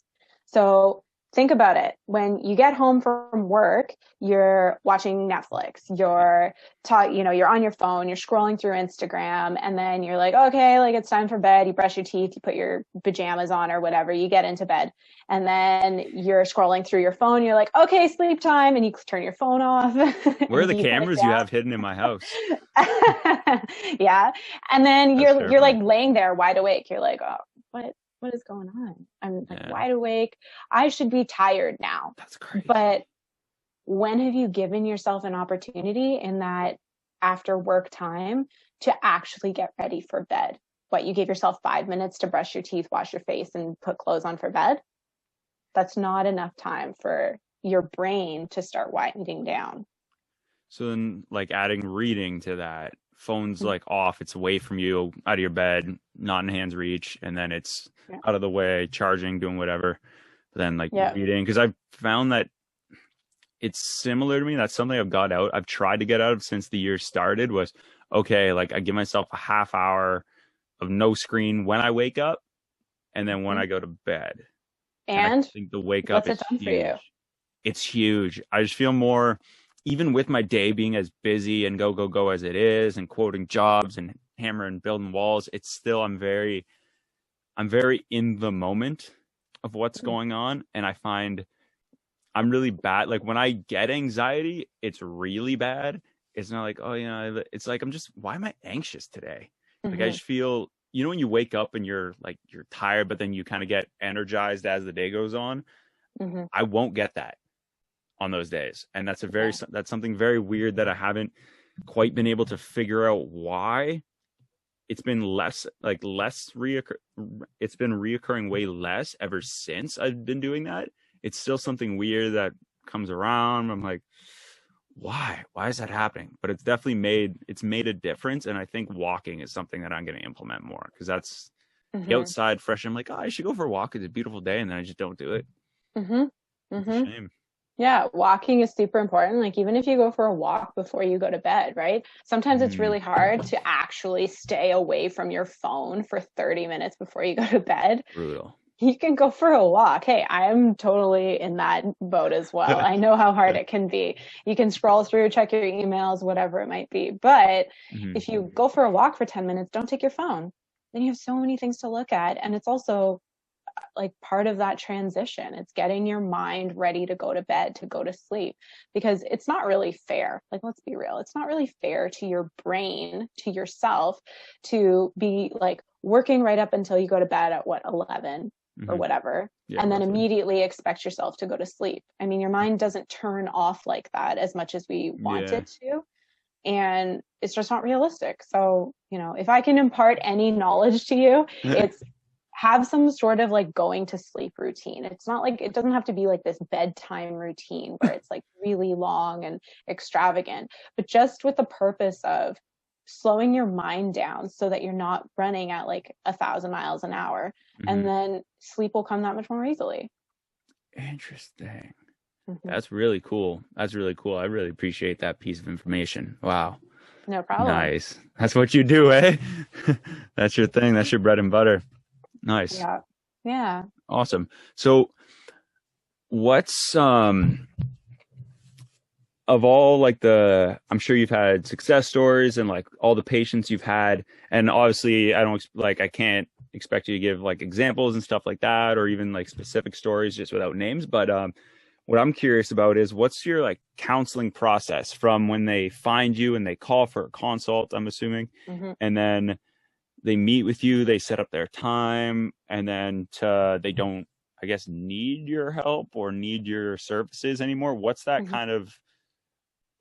So think about it. When you get home from work, you're watching Netflix, you're on your phone, you're scrolling through Instagram, and then you're like, okay, like it's time for bed. You brush your teeth, you put your pajamas on or whatever, you get into bed, and then you're scrolling through your phone. You're like, okay, sleep time, and you turn your phone off. Where are the cameras you have hidden in my house? Yeah. And then That's you're like terrifying. laying there wide awake. You're like, oh, what is going on? I'm like wide awake. I should be tired now. That's crazy. But when have you given yourself an opportunity in that after work time to actually get ready for bed? What, you gave yourself 5 minutes to brush your teeth, wash your face, and put clothes on for bed? That's not enough time for your brain to start winding down. So then, like, adding reading to that, phone's like off, it's away from you, out of your bed, not in hand's reach, and then it's out of the way, charging, doing whatever. But then like reading, because I've found that it's similar to me. That's something I've got out. I've tried to get out of since the year started was, okay, like I give myself a half hour of no screen when I wake up, and then when I go to bed. And I think the wake up is huge. For you? It's huge. I just feel more, even with my day being as busy and go as it is, and quoting jobs and hammering building walls, it's still, I'm very in the moment of what's going on. And I find I'm really bad. Like when I get anxiety, it's really bad. It's not like, oh yeah, it's like, why am I anxious today? Like I just feel, when you wake up and you're tired, but then you kind of get energized as the day goes on. I won't get that on those days. And that's that's something very weird that I haven't quite been able to figure out why. It's been it's been reoccurring way less ever since I've been doing that. It's still something weird that comes around. I'm like, why is that happening? But it's definitely made a difference. And I think walking is something that I'm going to implement more, because that's the outside fresh. I'm like, oh, I should go for a walk. It's a beautiful day. And then I just don't do it. It's a shame. Yeah, walking is super important. Like even if you go for a walk before you go to bed, right? Sometimes it's really hard to actually stay away from your phone for 30 minutes before you go to bed. Brutal. You can go for a walk. Hey, I'm totally in that boat as well. I know how hard it can be. You can scroll through, check your emails, whatever it might be. But if you go for a walk for 10 minutes, don't take your phone. Then you have so many things to look at. And it's also like part of that transition. It's getting your mind ready to go to bed, to go to sleep, because it's not really fair. Like, let's be real. It's not really fair to your brain, to yourself, to be like working right up until you go to bed at 11 or whatever, and then immediately expect yourself to go to sleep. I mean, your mind doesn't turn off like that as much as we want it to. And it's just not realistic. So, if I can impart any knowledge to you, it's have some sort of like going to sleep routine. It's not like, it doesn't have to be like this bedtime routine where it's like really long and extravagant, but just with the purpose of slowing your mind down so that you're not running at like 1,000 miles an hour, and then sleep will come that much more easily. Interesting. That's really cool. I really appreciate that piece of information. Wow. No problem. Nice. That's what you do, eh? That's your thing. That's your bread and butter. Nice. Yeah. Awesome. So what's of all like I'm sure you've had success stories and like all the patients you've had, and obviously I can't expect you to give like examples and stuff like that, or even like specific stories just without names. But what I'm curious about is, what's your like counseling process from when they find you and they call for a consult, I'm assuming, and then they meet with you, they set up their time, and then they don't, I guess, need your help or need your services anymore. What's that kind of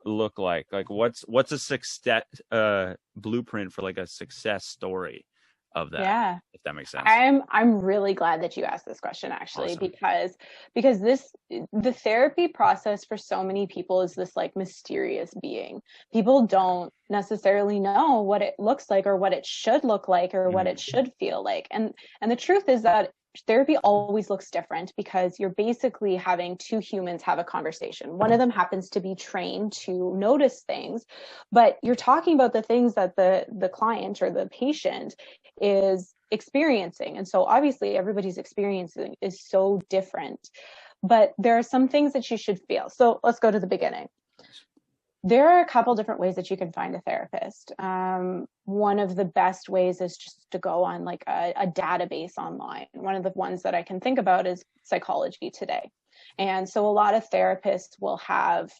look like? Like what's a success blueprint for like a success story of that, if that makes sense? I'm really glad that you asked this question, actually. Awesome. because the therapy process for so many people is this like mysterious being. People don't necessarily know what it looks like or what it should look like or what it should feel like. And the truth is that therapy always looks different, because you're basically having two humans have a conversation. One of them happens to be trained to notice things, but you're talking about the things that the client or the patient is experiencing. And so obviously everybody's experience is so different. but there are some things that you should feel. So let's go to the beginning. There are a couple different ways that you can find a therapist. One of the best ways is just to go on like a database online. One of the ones that I can think about is Psychology Today. And so a lot of therapists will have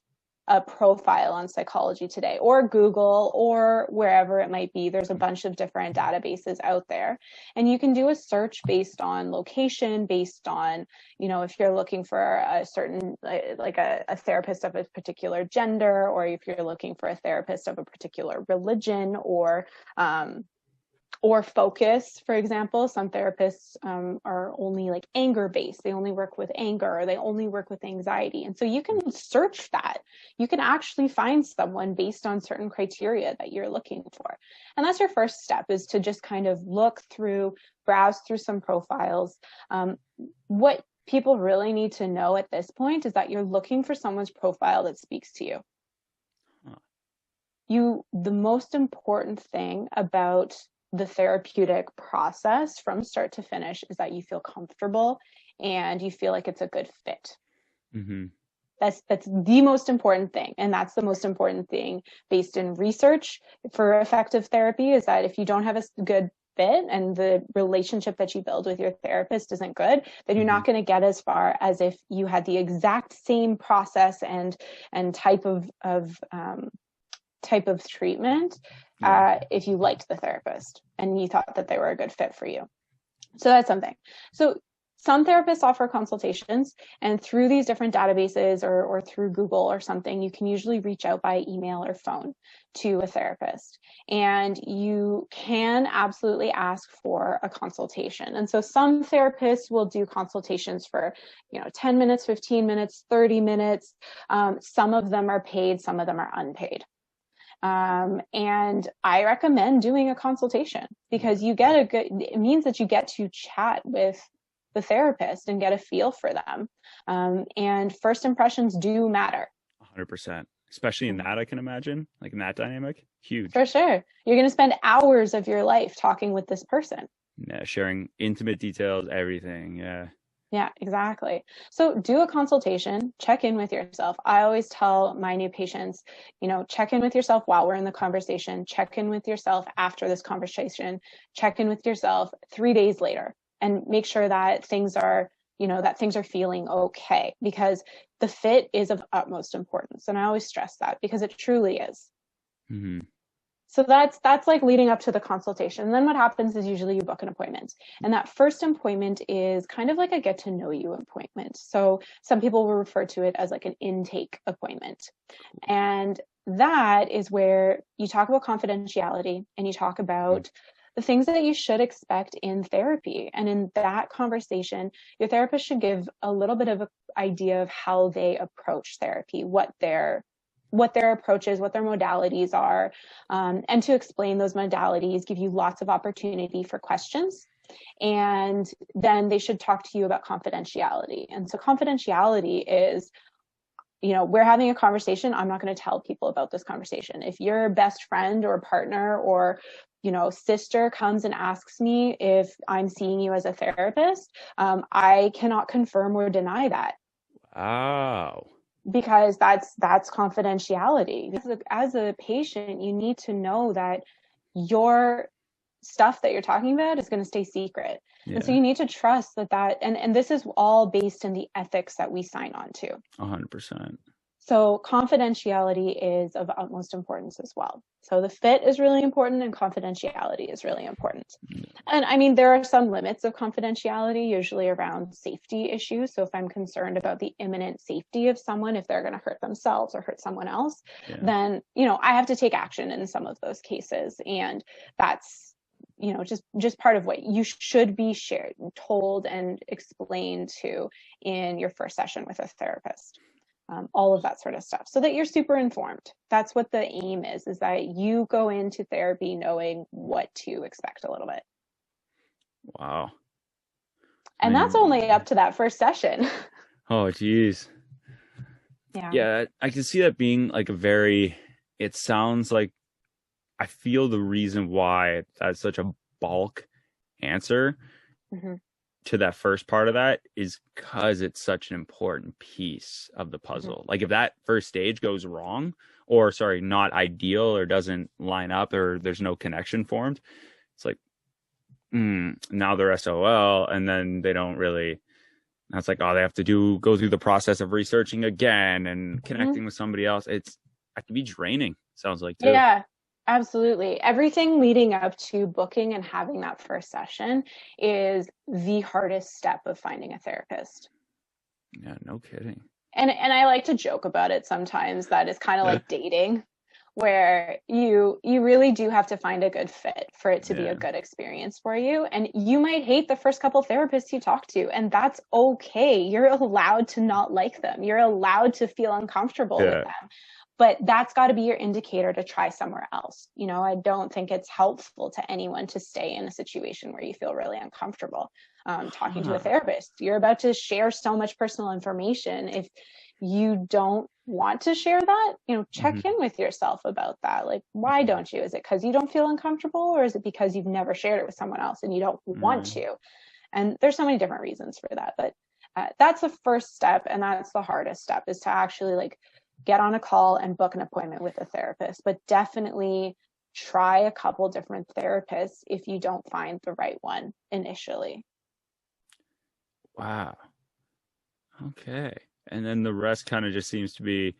a profile on Psychology Today or Google or wherever it might be. There's a bunch of different databases out there, and you can do a search based on location, based on, if you're looking for a certain, like a therapist of a particular gender, or if you're looking for a therapist of a particular religion or focus. For example, some therapists are only like anger based. They only work with anger, or they only work with anxiety. And so you can search that. You can actually find someone based on certain criteria that you're looking for. And that's your first step, is to just kind of browse through some profiles. What people really need to know at this point is that you're looking for someone's profile that speaks to you. The most important thing about the therapeutic process from start to finish is that you feel comfortable and you feel like it's a good fit. Mm-hmm. That's the most important thing. And that's the most important thing based in research for effective therapy, is that if you don't have a good fit and the relationship that you build with your therapist isn't good, then you're not going to get as far as if you had the exact same process and type of treatment, if you liked the therapist and you thought that they were a good fit for you. So that's something. So some therapists offer consultations, and through these different databases or through Google or something, you can usually reach out by email or phone to a therapist, and you can absolutely ask for a consultation. And so some therapists will do consultations for 10 minutes, 15 minutes, 30 minutes. Some of them are paid, some of them are unpaid. And I recommend doing a consultation, because it means that you get to chat with the therapist and get a feel for them. And first impressions do matter. 100%, especially in that, I can imagine, like in that dynamic, huge. For sure. You're going to spend hours of your life talking with this person. Yeah, sharing intimate details, everything. Yeah. Yeah, exactly. So do a consultation, check in with yourself. I always tell my new patients, check in with yourself while we're in the conversation, check in with yourself after this conversation, check in with yourself 3 days later, and make sure that things are feeling okay, because the fit is of utmost importance. And I always stress that, because it truly is. Mm-hmm. So that's like leading up to the consultation. And then what happens is usually you book an appointment. And that first appointment is kind of like a get to know you appointment. So some people will refer to it as like an intake appointment. And that is where you talk about confidentiality and you talk about the things that you should expect in therapy. And in that conversation, your therapist should give a little bit of an idea of how they approach therapy, what their approach is, what their modalities are, and to explain those modalities, give you lots of opportunity for questions. And then they should talk to you about confidentiality. And so confidentiality is, we're having a conversation. I'm not going to tell people about this conversation. If your best friend or partner or sister comes and asks me if I'm seeing you as a therapist, I cannot confirm or deny that. Wow. Because that's confidentiality. Because as a patient, you need to know that your stuff that you're talking about is going to stay secret. Yeah. And so you need to trust that and this is all based in the ethics that we sign on to. 100%. So confidentiality is of utmost importance as well. So the fit is really important and confidentiality is really important. And I mean, there are some limits of confidentiality, usually around safety issues. So if I'm concerned about the imminent safety of someone, if they're going to hurt themselves or hurt someone else, then, I have to take action in some of those cases. And that's, just part of what you should be shared, told, and explained to in your first session with a therapist. All of that sort of stuff, so that you're super informed. That's what the aim is that you go into therapy knowing what to expect a little bit. Wow. And that's only up to that first session. Oh, geez. Yeah, I can see that being like it sounds like, I feel the reason why that's such a bulk answer to that first part of that is because it's such an important piece of the puzzle. Like if that first stage goes wrong, or sorry, not ideal, or doesn't line up, or there's no connection formed, it's like, now they're SOL, and then they don't really. That's like, oh, they have to go through the process of researching again and connecting with somebody else. It can be draining. Sounds like too. Yeah. Absolutely. Everything leading up to booking and having that first session is the hardest step of finding a therapist. Yeah, no kidding. And I like to joke about it sometimes, that it's kind of like dating, where you really do have to find a good fit for it to be a good experience for you. And you might hate the first couple therapists you talk to, and that's okay. You're allowed to not like them. You're allowed to feel uncomfortable with them. But that's got to be your indicator to try somewhere else. You know, I don't think it's helpful to anyone to stay in a situation where you feel really uncomfortable talking to a therapist. You're about to share so much personal information. If you don't want to share that, you know, check in with yourself about that. Like, why don't you? Is it because you don't feel uncomfortable, or is it because you've never shared it with someone else and you don't want to? And there's so many different reasons for that. But that's the first step, and that's the hardest step, is to actually like get on a call and book an appointment with a therapist. But definitely try a couple different therapists if you don't find the right one initially. Wow. Okay. And then the rest kind of just seems to be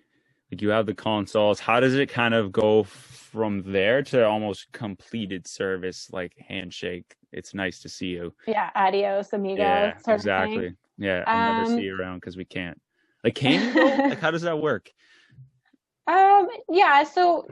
like, you have the consults. How does it kind of go from there to almost completed service, like handshake? It's nice to see you. Yeah. Adios, amigo. Yeah, exactly. Yeah. I'll never see you around because we can't. Like, can you go? Like, how does that work? Yeah. So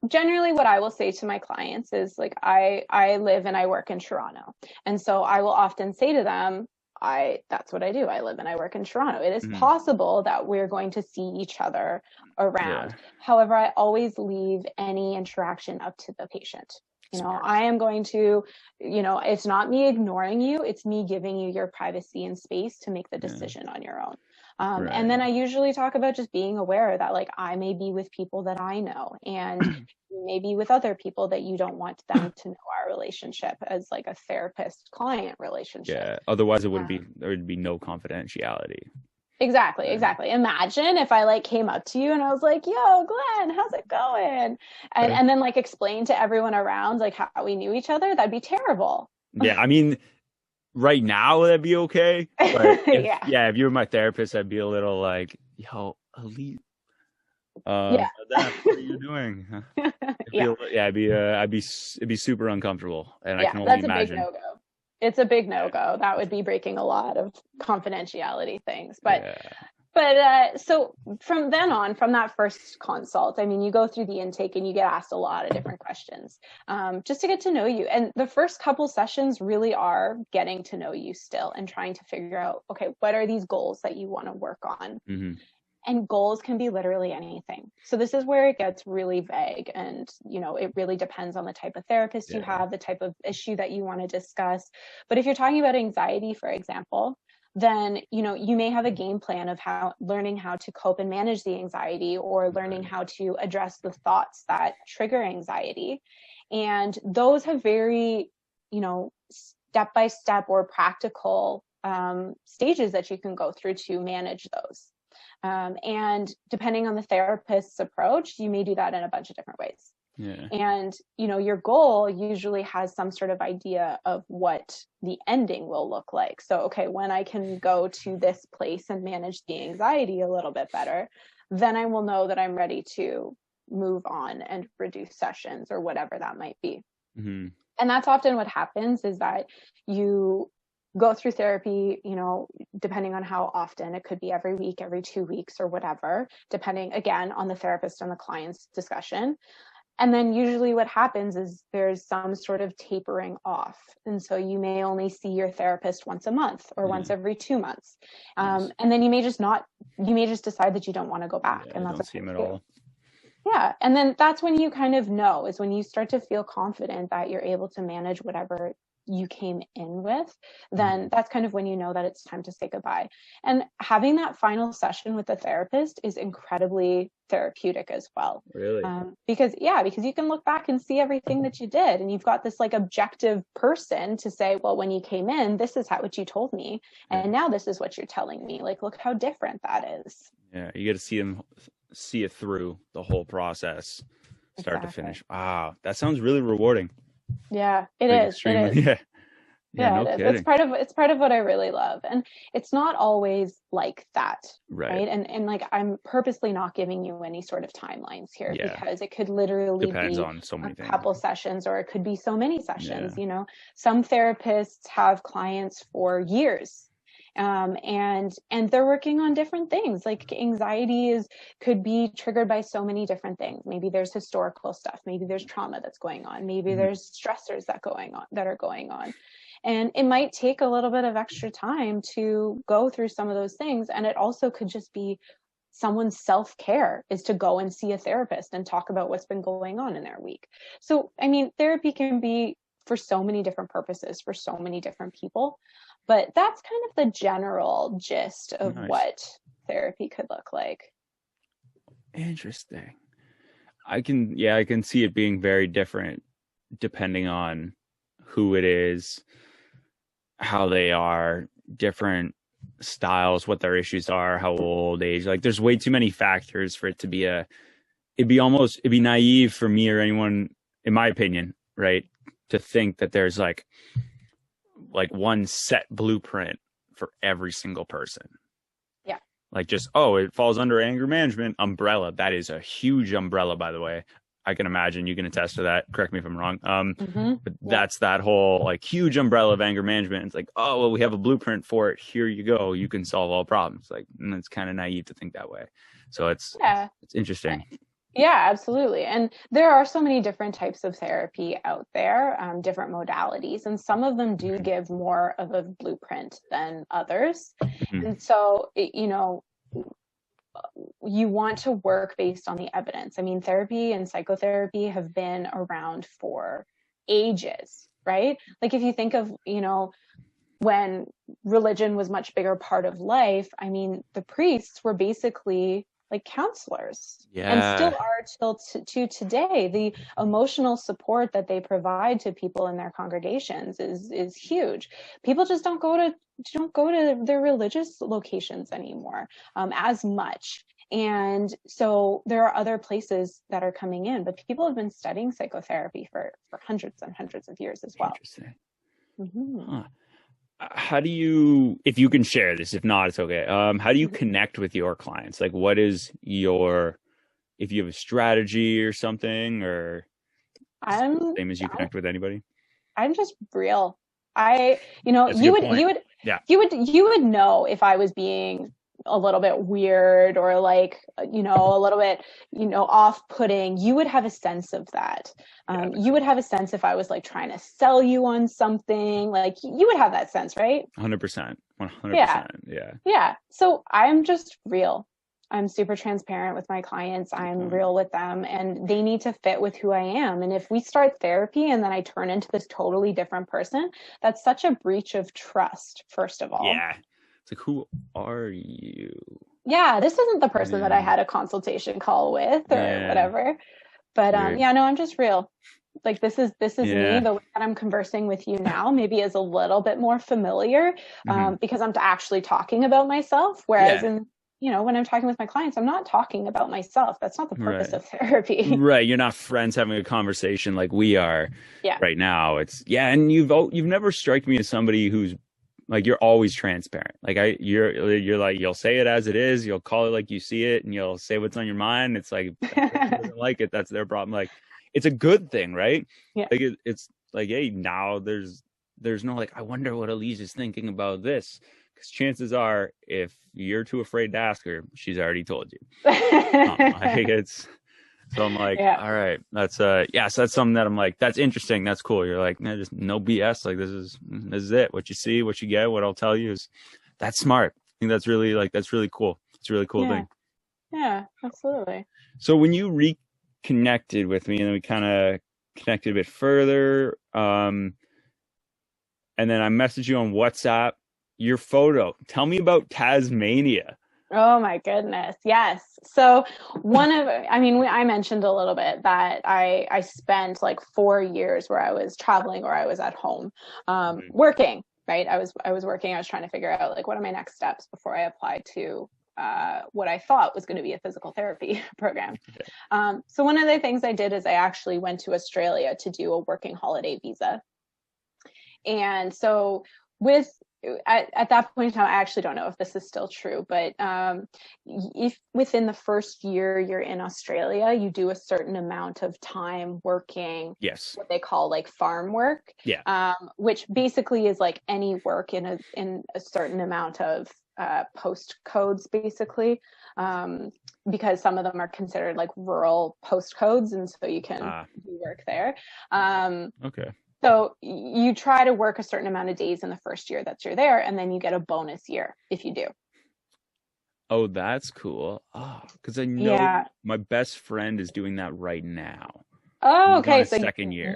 generally what I will say to my clients is like, I live and I work in Toronto. And so I will often say to them, that's what I do. I live and I work in Toronto. It is possible that we're going to see each other around. However, I always leave any interaction up to the patient. You know, I am going to, you know, it's not me ignoring you. It's me giving you your privacy and space to make the decision on your own. And then I usually talk about just being aware that like I may be with people that I know, and maybe with other people that you don't want them to know our relationship as like a therapist client relationship. Yeah. Otherwise there would be no confidentiality. Exactly. Imagine if I like came up to you and I was like, yo, Glenn, how's it going? And then like explain to everyone around like how we knew each other. That'd be terrible. Yeah. I mean, right now that'd be okay. But if you were my therapist, I'd be a little like, yo, Elise, what are you doing? It'd be super uncomfortable, and I can only imagine. Big no-go. It's a big no-go. That would be breaking a lot of confidentiality things. But so from then on, from that first consult, I mean, you go through the intake and you get asked a lot of different questions just to get to know you. And the first couple sessions really are getting to know you still and trying to figure out, okay, what are these goals that you want to work on? And goals can be literally anything. So this is where it gets really vague. And, you know, it really depends on the type of therapist you have, the type of issue that you want to discuss. But if you're talking about anxiety, for example, then, you know, you may have a game plan of learning how to cope and manage the anxiety, or learning how to address the thoughts that trigger anxiety. And those have very, you know, step-by-step or practical stages that you can go through to manage those. And depending on the therapist's approach, you may do that in a bunch of different ways. And, you know, your goal usually has some sort of idea of what the ending will look like. So, okay, when I can go to this place and manage the anxiety a little bit better, then I will know that I'm ready to move on and reduce sessions or whatever that might be. And that's often what happens, is that you go through therapy, you know, depending on how often. It could be every week, every 2 weeks, or whatever, depending again on the therapist and the client's discussion. And then usually what happens is there's some sort of tapering off. And so you may only see your therapist once a month or once every 2 months. And then you may just decide that you don't want to go back. And that's don't see him at all. Yeah. And then that's when you kind of know, is when you start to feel confident that you're able to manage whatever you came in with, then that's kind of when you know that it's time to say goodbye. And having that final session with the therapist is incredibly therapeutic as well. Really? Because you can look back and see everything that you did, and you've got this like objective person to say, well, when you came in, this is what you told me, and now this is what you're telling me. Like, look how different that is. Yeah, you get to see it through the whole process, start to finish. Wow, that sounds really rewarding. Yeah, it is. Extremely. Yeah. Yeah, no kidding. It's part of what I really love. And it's not always like that. Right. And like, I'm purposely not giving you any sort of timelines here, because it could literally depends be on so many things. Couple sessions, or it could be so many sessions. You know, some therapists have clients for years. And they're working on different things. Like, anxiety could be triggered by so many different things. Maybe there's historical stuff. Maybe there's trauma that's going on. Maybe there's stressors that are going on. And it might take a little bit of extra time to go through some of those things. And it also could just be someone's self-care is to go and see a therapist and talk about what's been going on in their week. So, I mean, therapy can be for so many different purposes for so many different people. But that's kind of the general gist of what therapy could look like. Interesting. I can see it being very different depending on who it is, how they are, different styles, what their issues are, how old, age. Like, there's way too many factors for it to be it'd be naive for me or anyone, in my opinion, right, to think that there's like one set blueprint for every single person. Yeah. Like, just, it falls under anger management umbrella. That is a huge umbrella, by the way. I can imagine you can attest to that. Correct me if I'm wrong. But that's that whole like huge umbrella of anger management. It's like, we have a blueprint for it. Here you go. You can solve all problems. Like, and it's kind of naive to think that way. So it's interesting. Yeah, absolutely. And there are so many different types of therapy out there, different modalities, and some of them do give more of a blueprint than others. And so, you want to work based on the evidence. I mean, therapy and psychotherapy have been around for ages, right? Like, if you think of, when religion was much bigger part of life, I mean, the priests were basically like counselors, and still are till today. The emotional support that they provide to people in their congregations is huge. People just don't go to their religious locations anymore as much. And so there are other places that are coming in, but people have been studying psychotherapy for hundreds and hundreds of years as well. Interesting. Huh. How do you, if you can share this, if not, it's okay. How do you connect with your clients? Like, what is if you have a strategy or something, or same as you connect with anybody? I'm just real. You would know if I was being a little bit weird or like, a little bit, off-putting. You would have a sense of that. You would have a sense if I was like trying to sell you on something. Like, you would have that sense, right? 100%. 100%. Yeah. So I'm just real. I'm super transparent with my clients. I'm real with them, and they need to fit with who I am. And if we start therapy and then I turn into this totally different person, that's such a breach of trust, first of all. Yeah. It's like, who are you? Yeah, this isn't the person that I had a consultation call with or whatever. But I'm just real. Like, this is me. The way that I'm conversing with you now maybe is a little bit more familiar because I'm actually talking about myself. Whereas when I'm talking with my clients, I'm not talking about myself. That's not the purpose of therapy. Right. You're not friends having a conversation like we are right now. And you've never struck me as somebody who's like, you're always transparent. Like, you're like, you'll say it as it is. You'll call it like you see it, and you'll say what's on your mind. It's like, if someone doesn't like it, that's their problem. Like, it's a good thing, right? Yeah. Like, it's like, hey, now there's no like, I wonder what Elise is thinking about this. Because chances are, if you're too afraid to ask her, she's already told you. So I'm like, all right, that's so that's something that I'm like, that's interesting, that's cool. You're like, no, just no BS. Like, this is it. What you see, what you get, what I'll tell you that's smart. I think that's really cool. It's a really cool thing. Yeah, absolutely. So when you reconnected with me and then we kind of connected a bit further, and then I messaged you on WhatsApp. Your photo. Tell me about Tasmania. Oh my goodness. Yes. So I mentioned a little bit that I spent like 4 years where I was traveling or I was at home, working, right? I was working. I was trying to figure out like, what are my next steps before I apply to what I thought was going to be a physical therapy program. So one of the things I did is I actually went to Australia to do a working holiday visa. And so at that point in time, I actually don't know if this is still true, but if within the first year you're in Australia, you do a certain amount of time working, yes, what they call like farm work, which basically is like any work in a certain amount of postcodes, basically, because some of them are considered like rural postcodes, and so you can do work there. Okay. So you try to work a certain amount of days in the first year that you're there, and then you get a bonus year if you do. Oh, that's cool. Oh, because I know my best friend is doing that right now. Oh, okay. So second year.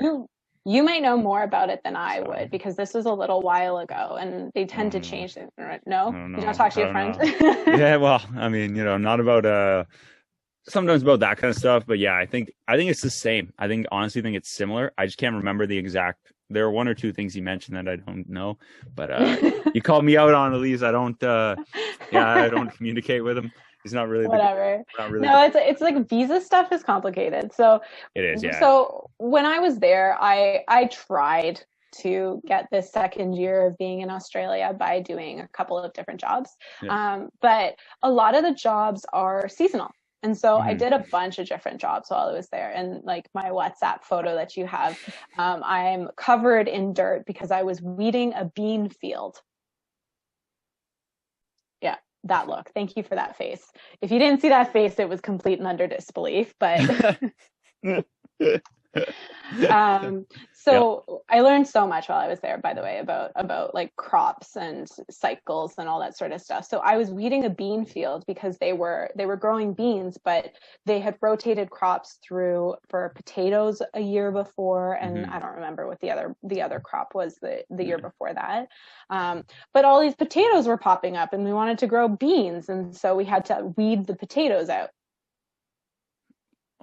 You might know more about it than I would, because this was a little while ago, and they tend to change things. No? You don't talk to your friends? Yeah, well, I mean, not about sometimes about that kind of stuff, but yeah, I think it's the same. Honestly think it's similar. I just can't remember the exact. There are one or two things you mentioned that I don't know, but you called me out on Elise. I don't communicate with him. He's not really whatever. It's like visa stuff is complicated. So it is, yeah. So when I was there, I tried to get this second year of being in Australia by doing a couple of different jobs. But a lot of the jobs are seasonal. And so I did a bunch of different jobs while I was there. And like my WhatsApp photo that you have, I'm covered in dirt because I was weeding a bean field. Yeah, that look. Thank you for that face. If you didn't see that face, it was complete and utter disbelief. But I learned so much while I was there, by the way, about like crops and cycles and all that sort of stuff. So I was weeding a bean field because they were growing beans, but they had rotated crops through for potatoes a year before, and I don't remember what the other crop was the year before that. But all these potatoes were popping up, and we wanted to grow beans, and so we had to weed the potatoes out.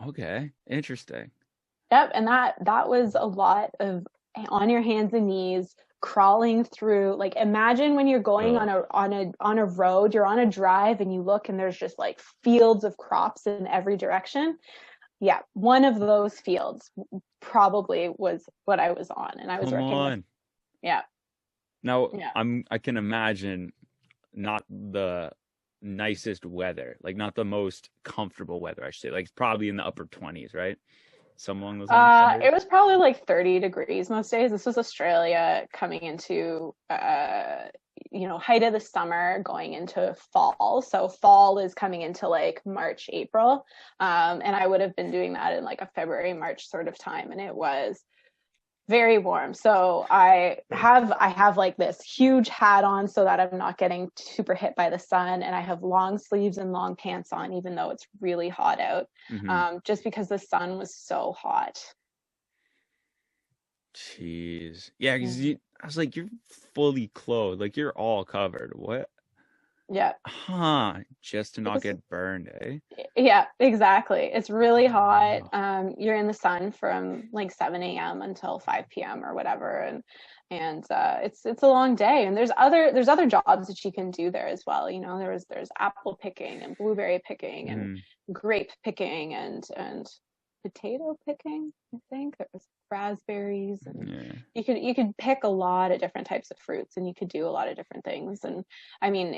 Okay, interesting. Yep, and that was a lot of on your hands and knees, crawling through. Like, imagine when you're going on a road, you're on a drive, and you look, and there's just like fields of crops in every direction. Yeah, one of those fields probably was what I was on, and I was working with. Yeah. Now, I can imagine not the nicest weather, like not the most comfortable weather, I should say. Like, it's probably in the upper 20s, right? It was probably like 30 degrees most days. This was Australia coming into height of the summer, going into fall. So fall is coming into like March, April, and I would have been doing that in like a February, March sort of time, and it was very warm. So I have like this huge hat on so that I'm not getting super hit by the sun, and I have long sleeves and long pants on even though it's really hot out, just because the sun was so hot. Jeez. Yeah, because I was like, you're fully clothed, like you're all covered. What? Yeah. Just to not get burned, eh? Yeah, exactly. It's really hot. You're in the sun from like 7 a.m. until 5 p.m. or whatever, and it's a long day. And there's other jobs that you can do there as well. There's apple picking and blueberry picking and grape picking and potato picking. I think there was raspberries, and you could pick a lot of different types of fruits, and you could do a lot of different things. And I mean,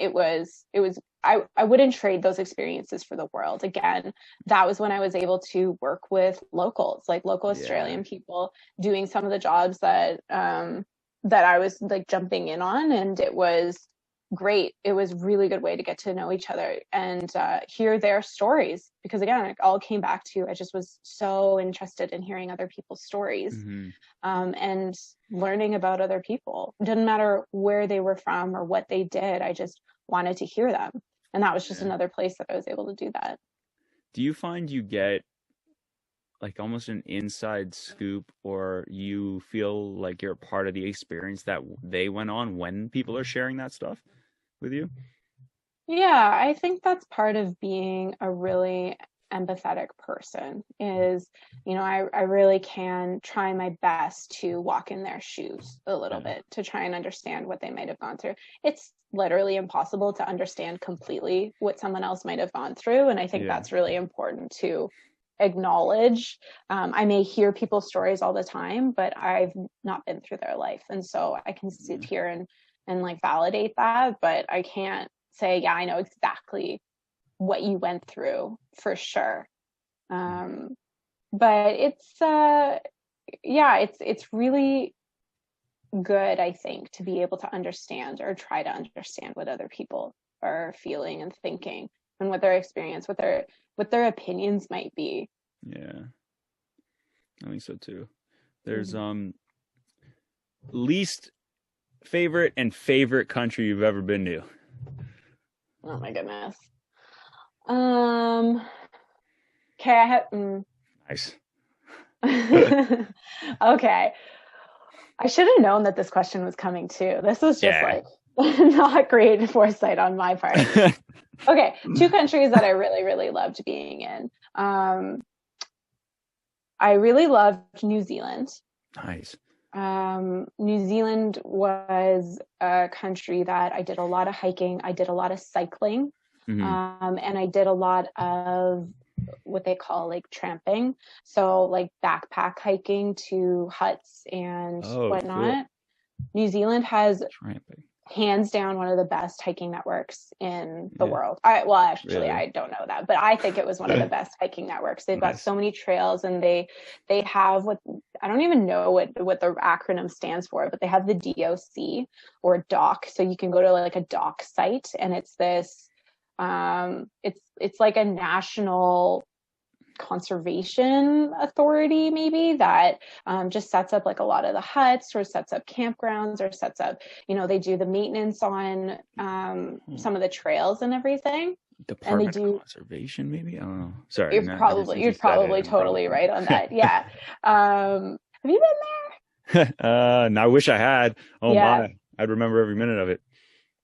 I wouldn't trade those experiences for the world. Again, that was when I was able to work with locals, like local Australian people, doing some of the jobs that I was like jumping in on, and it was great. It was a really good way to get to know each other and hear their stories, because again, it all came back to, I just was so interested in hearing other people's stories, and learning about other people. It didn't matter where they were from or what they did. I just wanted to hear them. And that was just another place that I was able to do that. Do you find you get like almost an inside scoop, or you feel like you're a part of the experience that they went on when people are sharing that stuff with you? Yeah, I think that's part of being a really empathetic person is, I really can try my best to walk in their shoes a little Yeah. bit to try and understand what they might have gone through. It's literally impossible to understand completely what someone else might have gone through. And I think Yeah. that's really important to acknowledge. I may hear people's stories all the time, but I've not been through their life. And so I can sit here and like validate that, but I can't say, yeah, I know exactly what you went through for sure. But it's really good, I think, to be able to understand or try to understand what other people are feeling and thinking and what their experience, what their opinions might be. Yeah, I think so too. There's least favorite and favorite country you've ever been to. Oh my goodness. Okay, I have Nice. okay. I should have known that this question was coming too. This was just Yeah. like not great foresight on my part. Okay, 2 countries that I really, really loved being in. I really loved New Zealand. Nice. New Zealand was a country that I did a lot of hiking. I did a lot of cycling. And I did a lot of what they call like tramping. So like backpack hiking to huts and whatnot. Cool. New Zealand has tramping. Hands down one of the best hiking networks in the world. Actually, I don't know that, but I think it was one of the best hiking networks. They've got so many trails, and they have what I don't even know what the acronym stands for, but they have the DOC or DOC. So you can go to like a DOC site, and it's this it's like a national conservation authority maybe that just sets up like a lot of the huts or sets up campgrounds or sets up, they do the maintenance on some of the trails and everything. Department of Conservation, maybe? I don't know. Sorry. You're probably totally right on that. Yeah. Have you been there? No, I wish I had. Oh my. I'd remember every minute of it.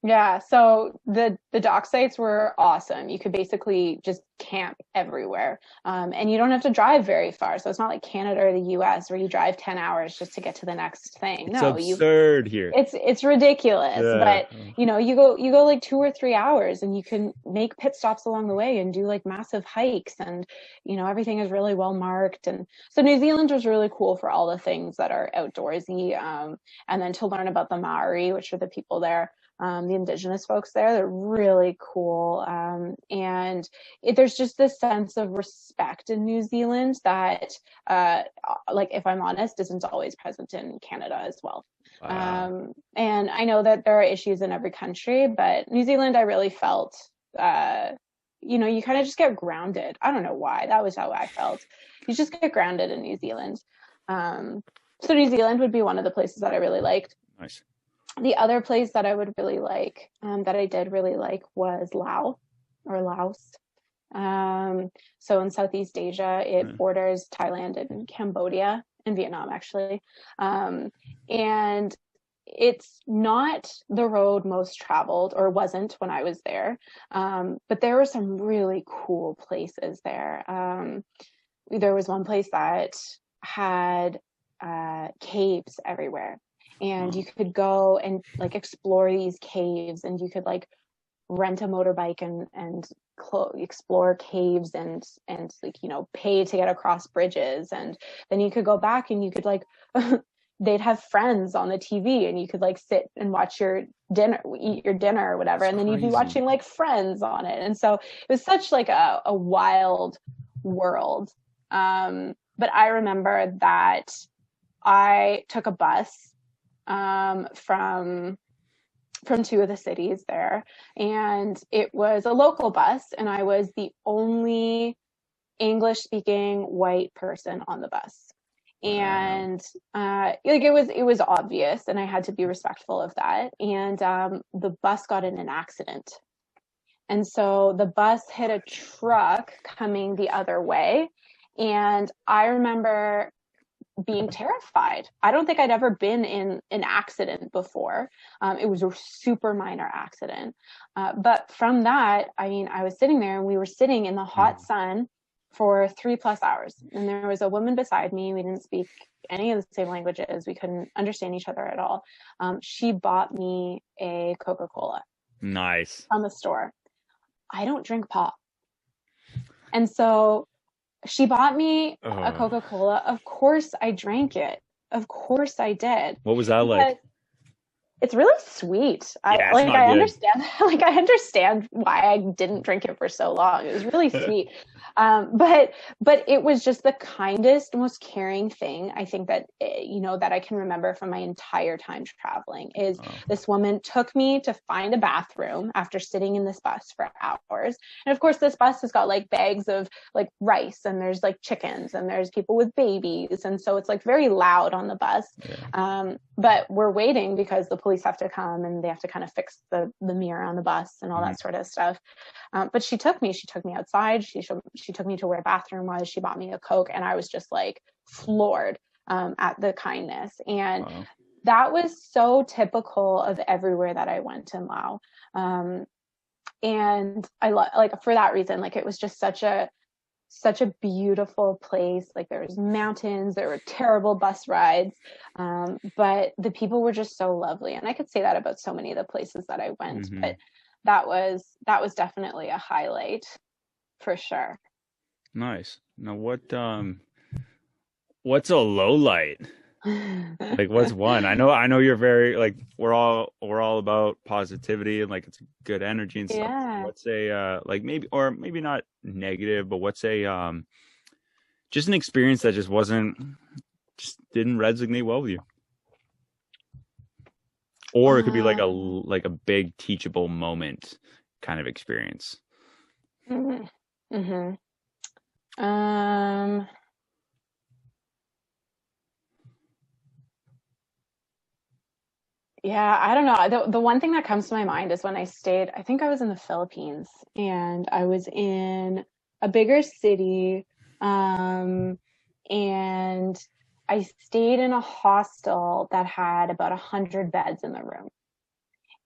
Yeah, so the dock sites were awesome. You could basically just camp everywhere, and you don't have to drive very far. So it's not like Canada or the U.S. where you drive 10 hours just to get to the next thing. It's absurd here. It's ridiculous, but you go like 2 or 3 hours, and you can make pit stops along the way and do like massive hikes, and everything is really well marked. And so New Zealand was really cool for all the things that are outdoorsy, and then to learn about the Maori, which are the people there. The indigenous folks there, they're really cool. And there's just this sense of respect in New Zealand that, like, if I'm honest, isn't always present in Canada as well. Wow. And I know that there are issues in every country, but New Zealand, I really felt, you kind of just get grounded. I don't know why. That was how I felt. You just get grounded in New Zealand. So New Zealand would be one of the places that I really liked. Nice. The other place that I would really like, that I did really like, was Laos. So in Southeast Asia, it borders Thailand and Cambodia and Vietnam, actually. And it's not the road most traveled, or wasn't when I was there. But there were some really cool places there. There was one place that had caves everywhere. And you could go and like explore these caves, and you could like rent a motorbike and explore caves and like, pay to get across bridges. And then you could go back and you could like, they'd have Friends on the TV, and you could like sit and watch eat your dinner or whatever. That's and then crazy. You'd be watching like Friends on it. And so it was such like a wild world. But I remember that I took a bus from 2 of the cities there, and it was a local bus, and I was the only English speaking white person on the bus. And like it was obvious, and I had to be respectful of that. And the bus got in an accident, and so the bus hit a truck coming the other way, And I remember being terrified. I don't think I'd ever been in an accident before. It was a super minor accident. But from that, I mean, I was sitting there and we were sitting in the hot sun for 3+ hours. And there was a woman beside me. We didn't speak any of the same languages. We couldn't understand each other at all. She bought me a Coca-Cola. Nice. From the store. I don't drink pop. And so she bought me a Coca-Cola. Of course I drank it. Of course I did. What was that like? It's really sweet. Yeah, I understand like I understand why I didn't drink it for so long. It was really sweet. But it was just the kindest, most caring thing I think that that I can remember from my entire time traveling is this woman took me to find a bathroom after sitting in this bus for hours. And of course this bus has got like bags of like rice, and there's like chickens, and there's people with babies, and so it's like very loud on the bus. Yeah. But we're waiting because the police have to come and they have to kind of fix the mirror on the bus and all that sort of stuff. But she took me outside. She took me to where a bathroom was. She bought me a Coke, and I was just like floored at the kindness. And that was so typical of everywhere that I went in Laos. And I like for that reason, like it was just such a beautiful place. Like there was mountains, there were terrible bus rides, but the people were just so lovely. And I could say that about so many of the places that I went, but that was definitely a highlight for sure. Nice. Now what's a low light? Like what's one? I know you're very like we're all about positivity and like it's good energy and stuff. Yeah. What's a like maybe not negative, but what's a just an experience that just didn't resonate well with you? Or it could be like a big teachable moment kind of experience. Yeah, I don't know. The one thing that comes to my mind is when I think I was in the Philippines, and I was in a bigger city, and I stayed in a hostel that had about 100 beds in the room.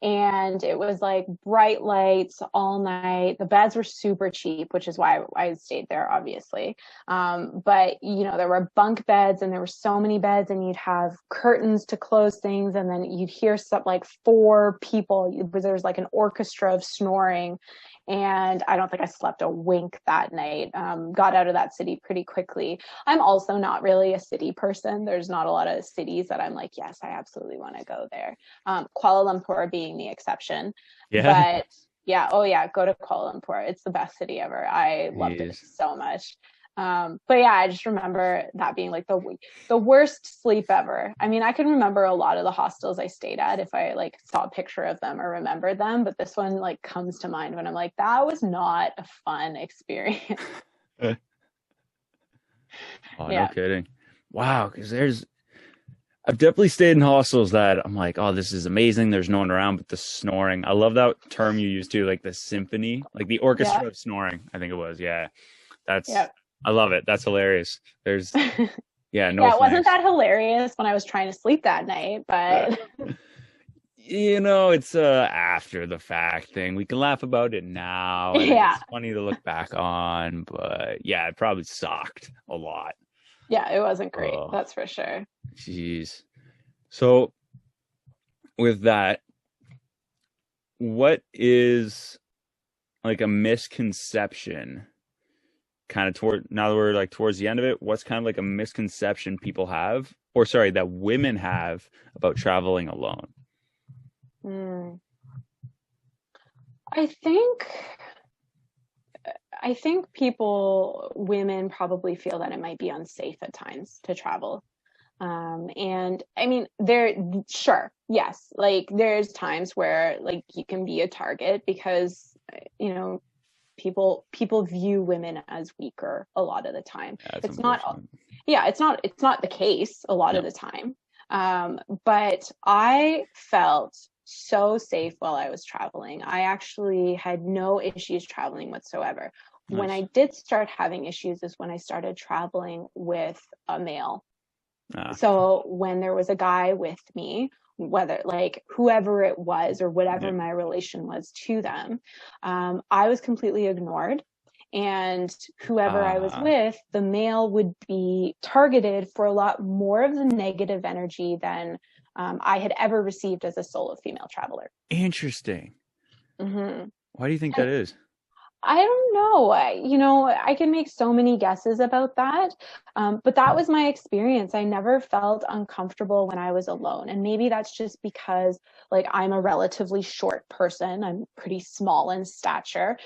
And it was like bright lights all night. The beds were super cheap, which is why I stayed there, obviously. But there were bunk beds, and there were so many beds, and you'd have curtains to close things, and then you'd hear some like 4 people. There was like an orchestra of snoring, and I don't think I slept a wink that night. Got out of that city pretty quickly. I'm also not really a city person. There's not a lot of cities that I'm like, yes, I absolutely want to go there. Kuala Lumpur being the exception. Yeah. But yeah, go to Kuala Lumpur. It's the best city ever. I loved it so much. But yeah, I just remember that being like the worst sleep ever. I mean, I can remember a lot of the hostels I stayed at if I like saw a picture of them or remembered them, but this one like comes to mind when I'm like, that was not a fun experience. No kidding. Wow, because I've definitely stayed in hostels that I'm like, oh, this is amazing. There's no one around, but the snoring. I love that term you used too, like the symphony, like the orchestra of snoring. I think it was. Yeah, I love it. That's hilarious. There's, it wasn't that hilarious when I was trying to sleep that night, but it's after the fact thing. We can laugh about it now. It's funny to look back on, but yeah, it probably sucked a lot. Yeah, it wasn't great. That's for sure. Jeez. So with that, what is like a misconception kind of now that we're like towards the end of it, what's kind of like a misconception people have, or sorry, that women have about traveling alone? I think women probably feel that it might be unsafe at times to travel. And I mean, yes, like there's times where like you can be a target because, people view women as weaker a lot of the time. It's not the case a lot of the time. But I felt so safe while I was traveling. I actually had no issues traveling whatsoever. When I did start having issues is when I started traveling with a male. So when there was a guy with me, whether like whoever it was or whatever my relation was to them, I was completely ignored. And whoever I was with, the male would be targeted for a lot more of the negative energy than I had ever received as a solo female traveler. Interesting. Mm-hmm. Why do you think that is? I don't know. I can make so many guesses about that. But that was my experience. I never felt uncomfortable when I was alone. And maybe that's just because like I'm a relatively short person. I'm pretty small in stature.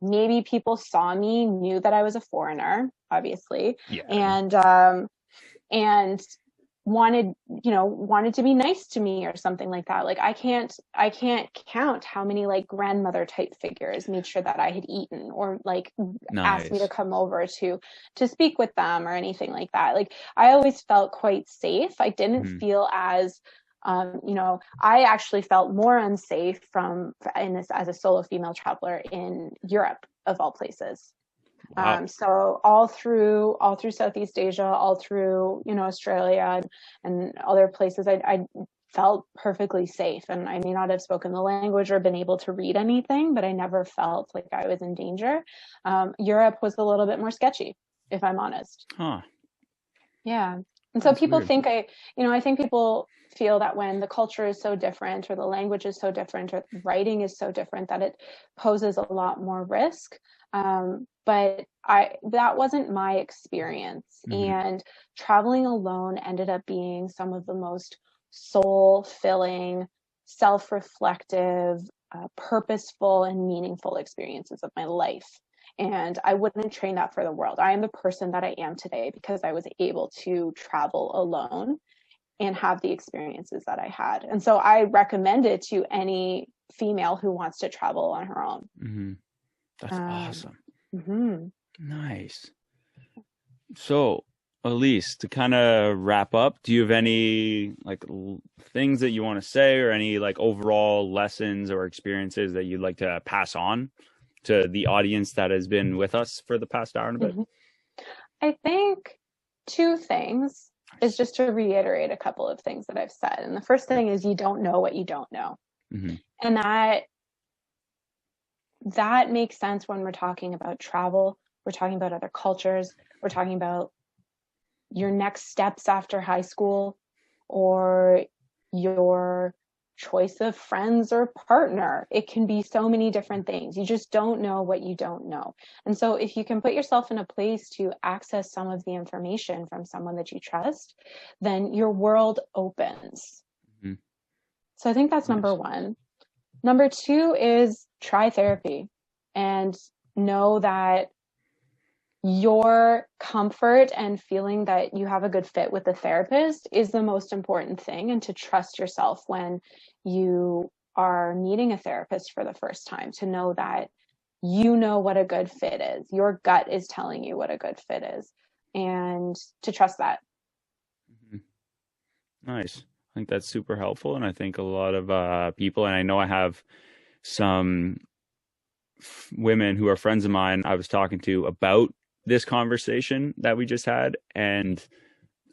Maybe people saw me, knew that I was a foreigner, obviously. Yeah. And wanted to be nice to me or something like that. Like I can't count how many like grandmother type figures made sure that I had eaten or like asked me to come over to speak with them or anything like that. Like I always felt quite safe. I didn't feel as I actually felt more unsafe as a solo female traveler in Europe of all places. Wow. So all through Southeast Asia, all through, Australia and other places, I felt perfectly safe. And I may not have spoken the language or been able to read anything, but I never felt like I was in danger. Europe was a little bit more sketchy, if I'm honest. Huh. Yeah. And so people think I think people feel that when the culture is so different or the language is so different or writing is so different that it poses a lot more risk. But that wasn't my experience. And traveling alone ended up being some of the most soul-filling, self-reflective, purposeful and meaningful experiences of my life. And I wouldn't trade that for the world. I am the person that I am today because I was able to travel alone and have the experiences that I had. And so I recommend it to any female who wants to travel on her own. That's awesome. Mm-hmm. Nice. So, Elise, to kind of wrap up, do you have any like things that you want to say or any like overall lessons or experiences that you'd like to pass on to the audience that has been with us for the past hour and a bit? I think two things is just to reiterate a couple of things that I've said. And the first thing is you don't know what you don't know. And that makes sense when we're talking about travel. We're talking about other cultures. We're talking about your next steps after high school or your choice of friends or partner. It can be so many different things. You just don't know what you don't know. And so if you can put yourself in a place to access some of the information from someone that you trust, then your world opens. So I think that's number one. Number two is try therapy and know that your comfort and feeling that you have a good fit with the therapist is the most important thing, and to trust yourself when you are meeting a therapist for the first time, to know that you know what a good fit is. Your gut is telling you what a good fit is, and to trust that. Nice. I think that's super helpful. And I think a lot of people, and I know I have some women who are friends of mine I was talking to about this conversation that we just had, and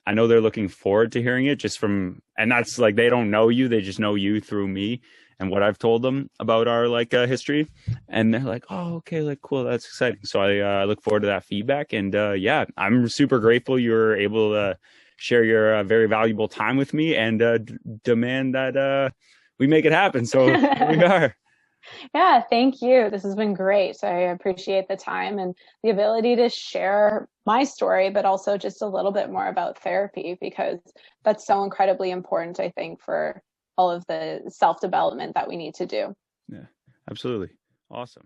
I know they're looking forward to hearing it and that's like, they don't know you, they just know you through me and what I've told them about our like history, and they're like, oh, okay, like cool, that's exciting. So I look forward to that feedback, and yeah, I'm super grateful you were able to share your very valuable time with me and demand that we make it happen. So here we are. Yeah, thank you. This has been great. I appreciate the time and the ability to share my story, but also just a little bit more about therapy, because that's so incredibly important, I think, for all of the self-development that we need to do. Yeah, absolutely. Awesome.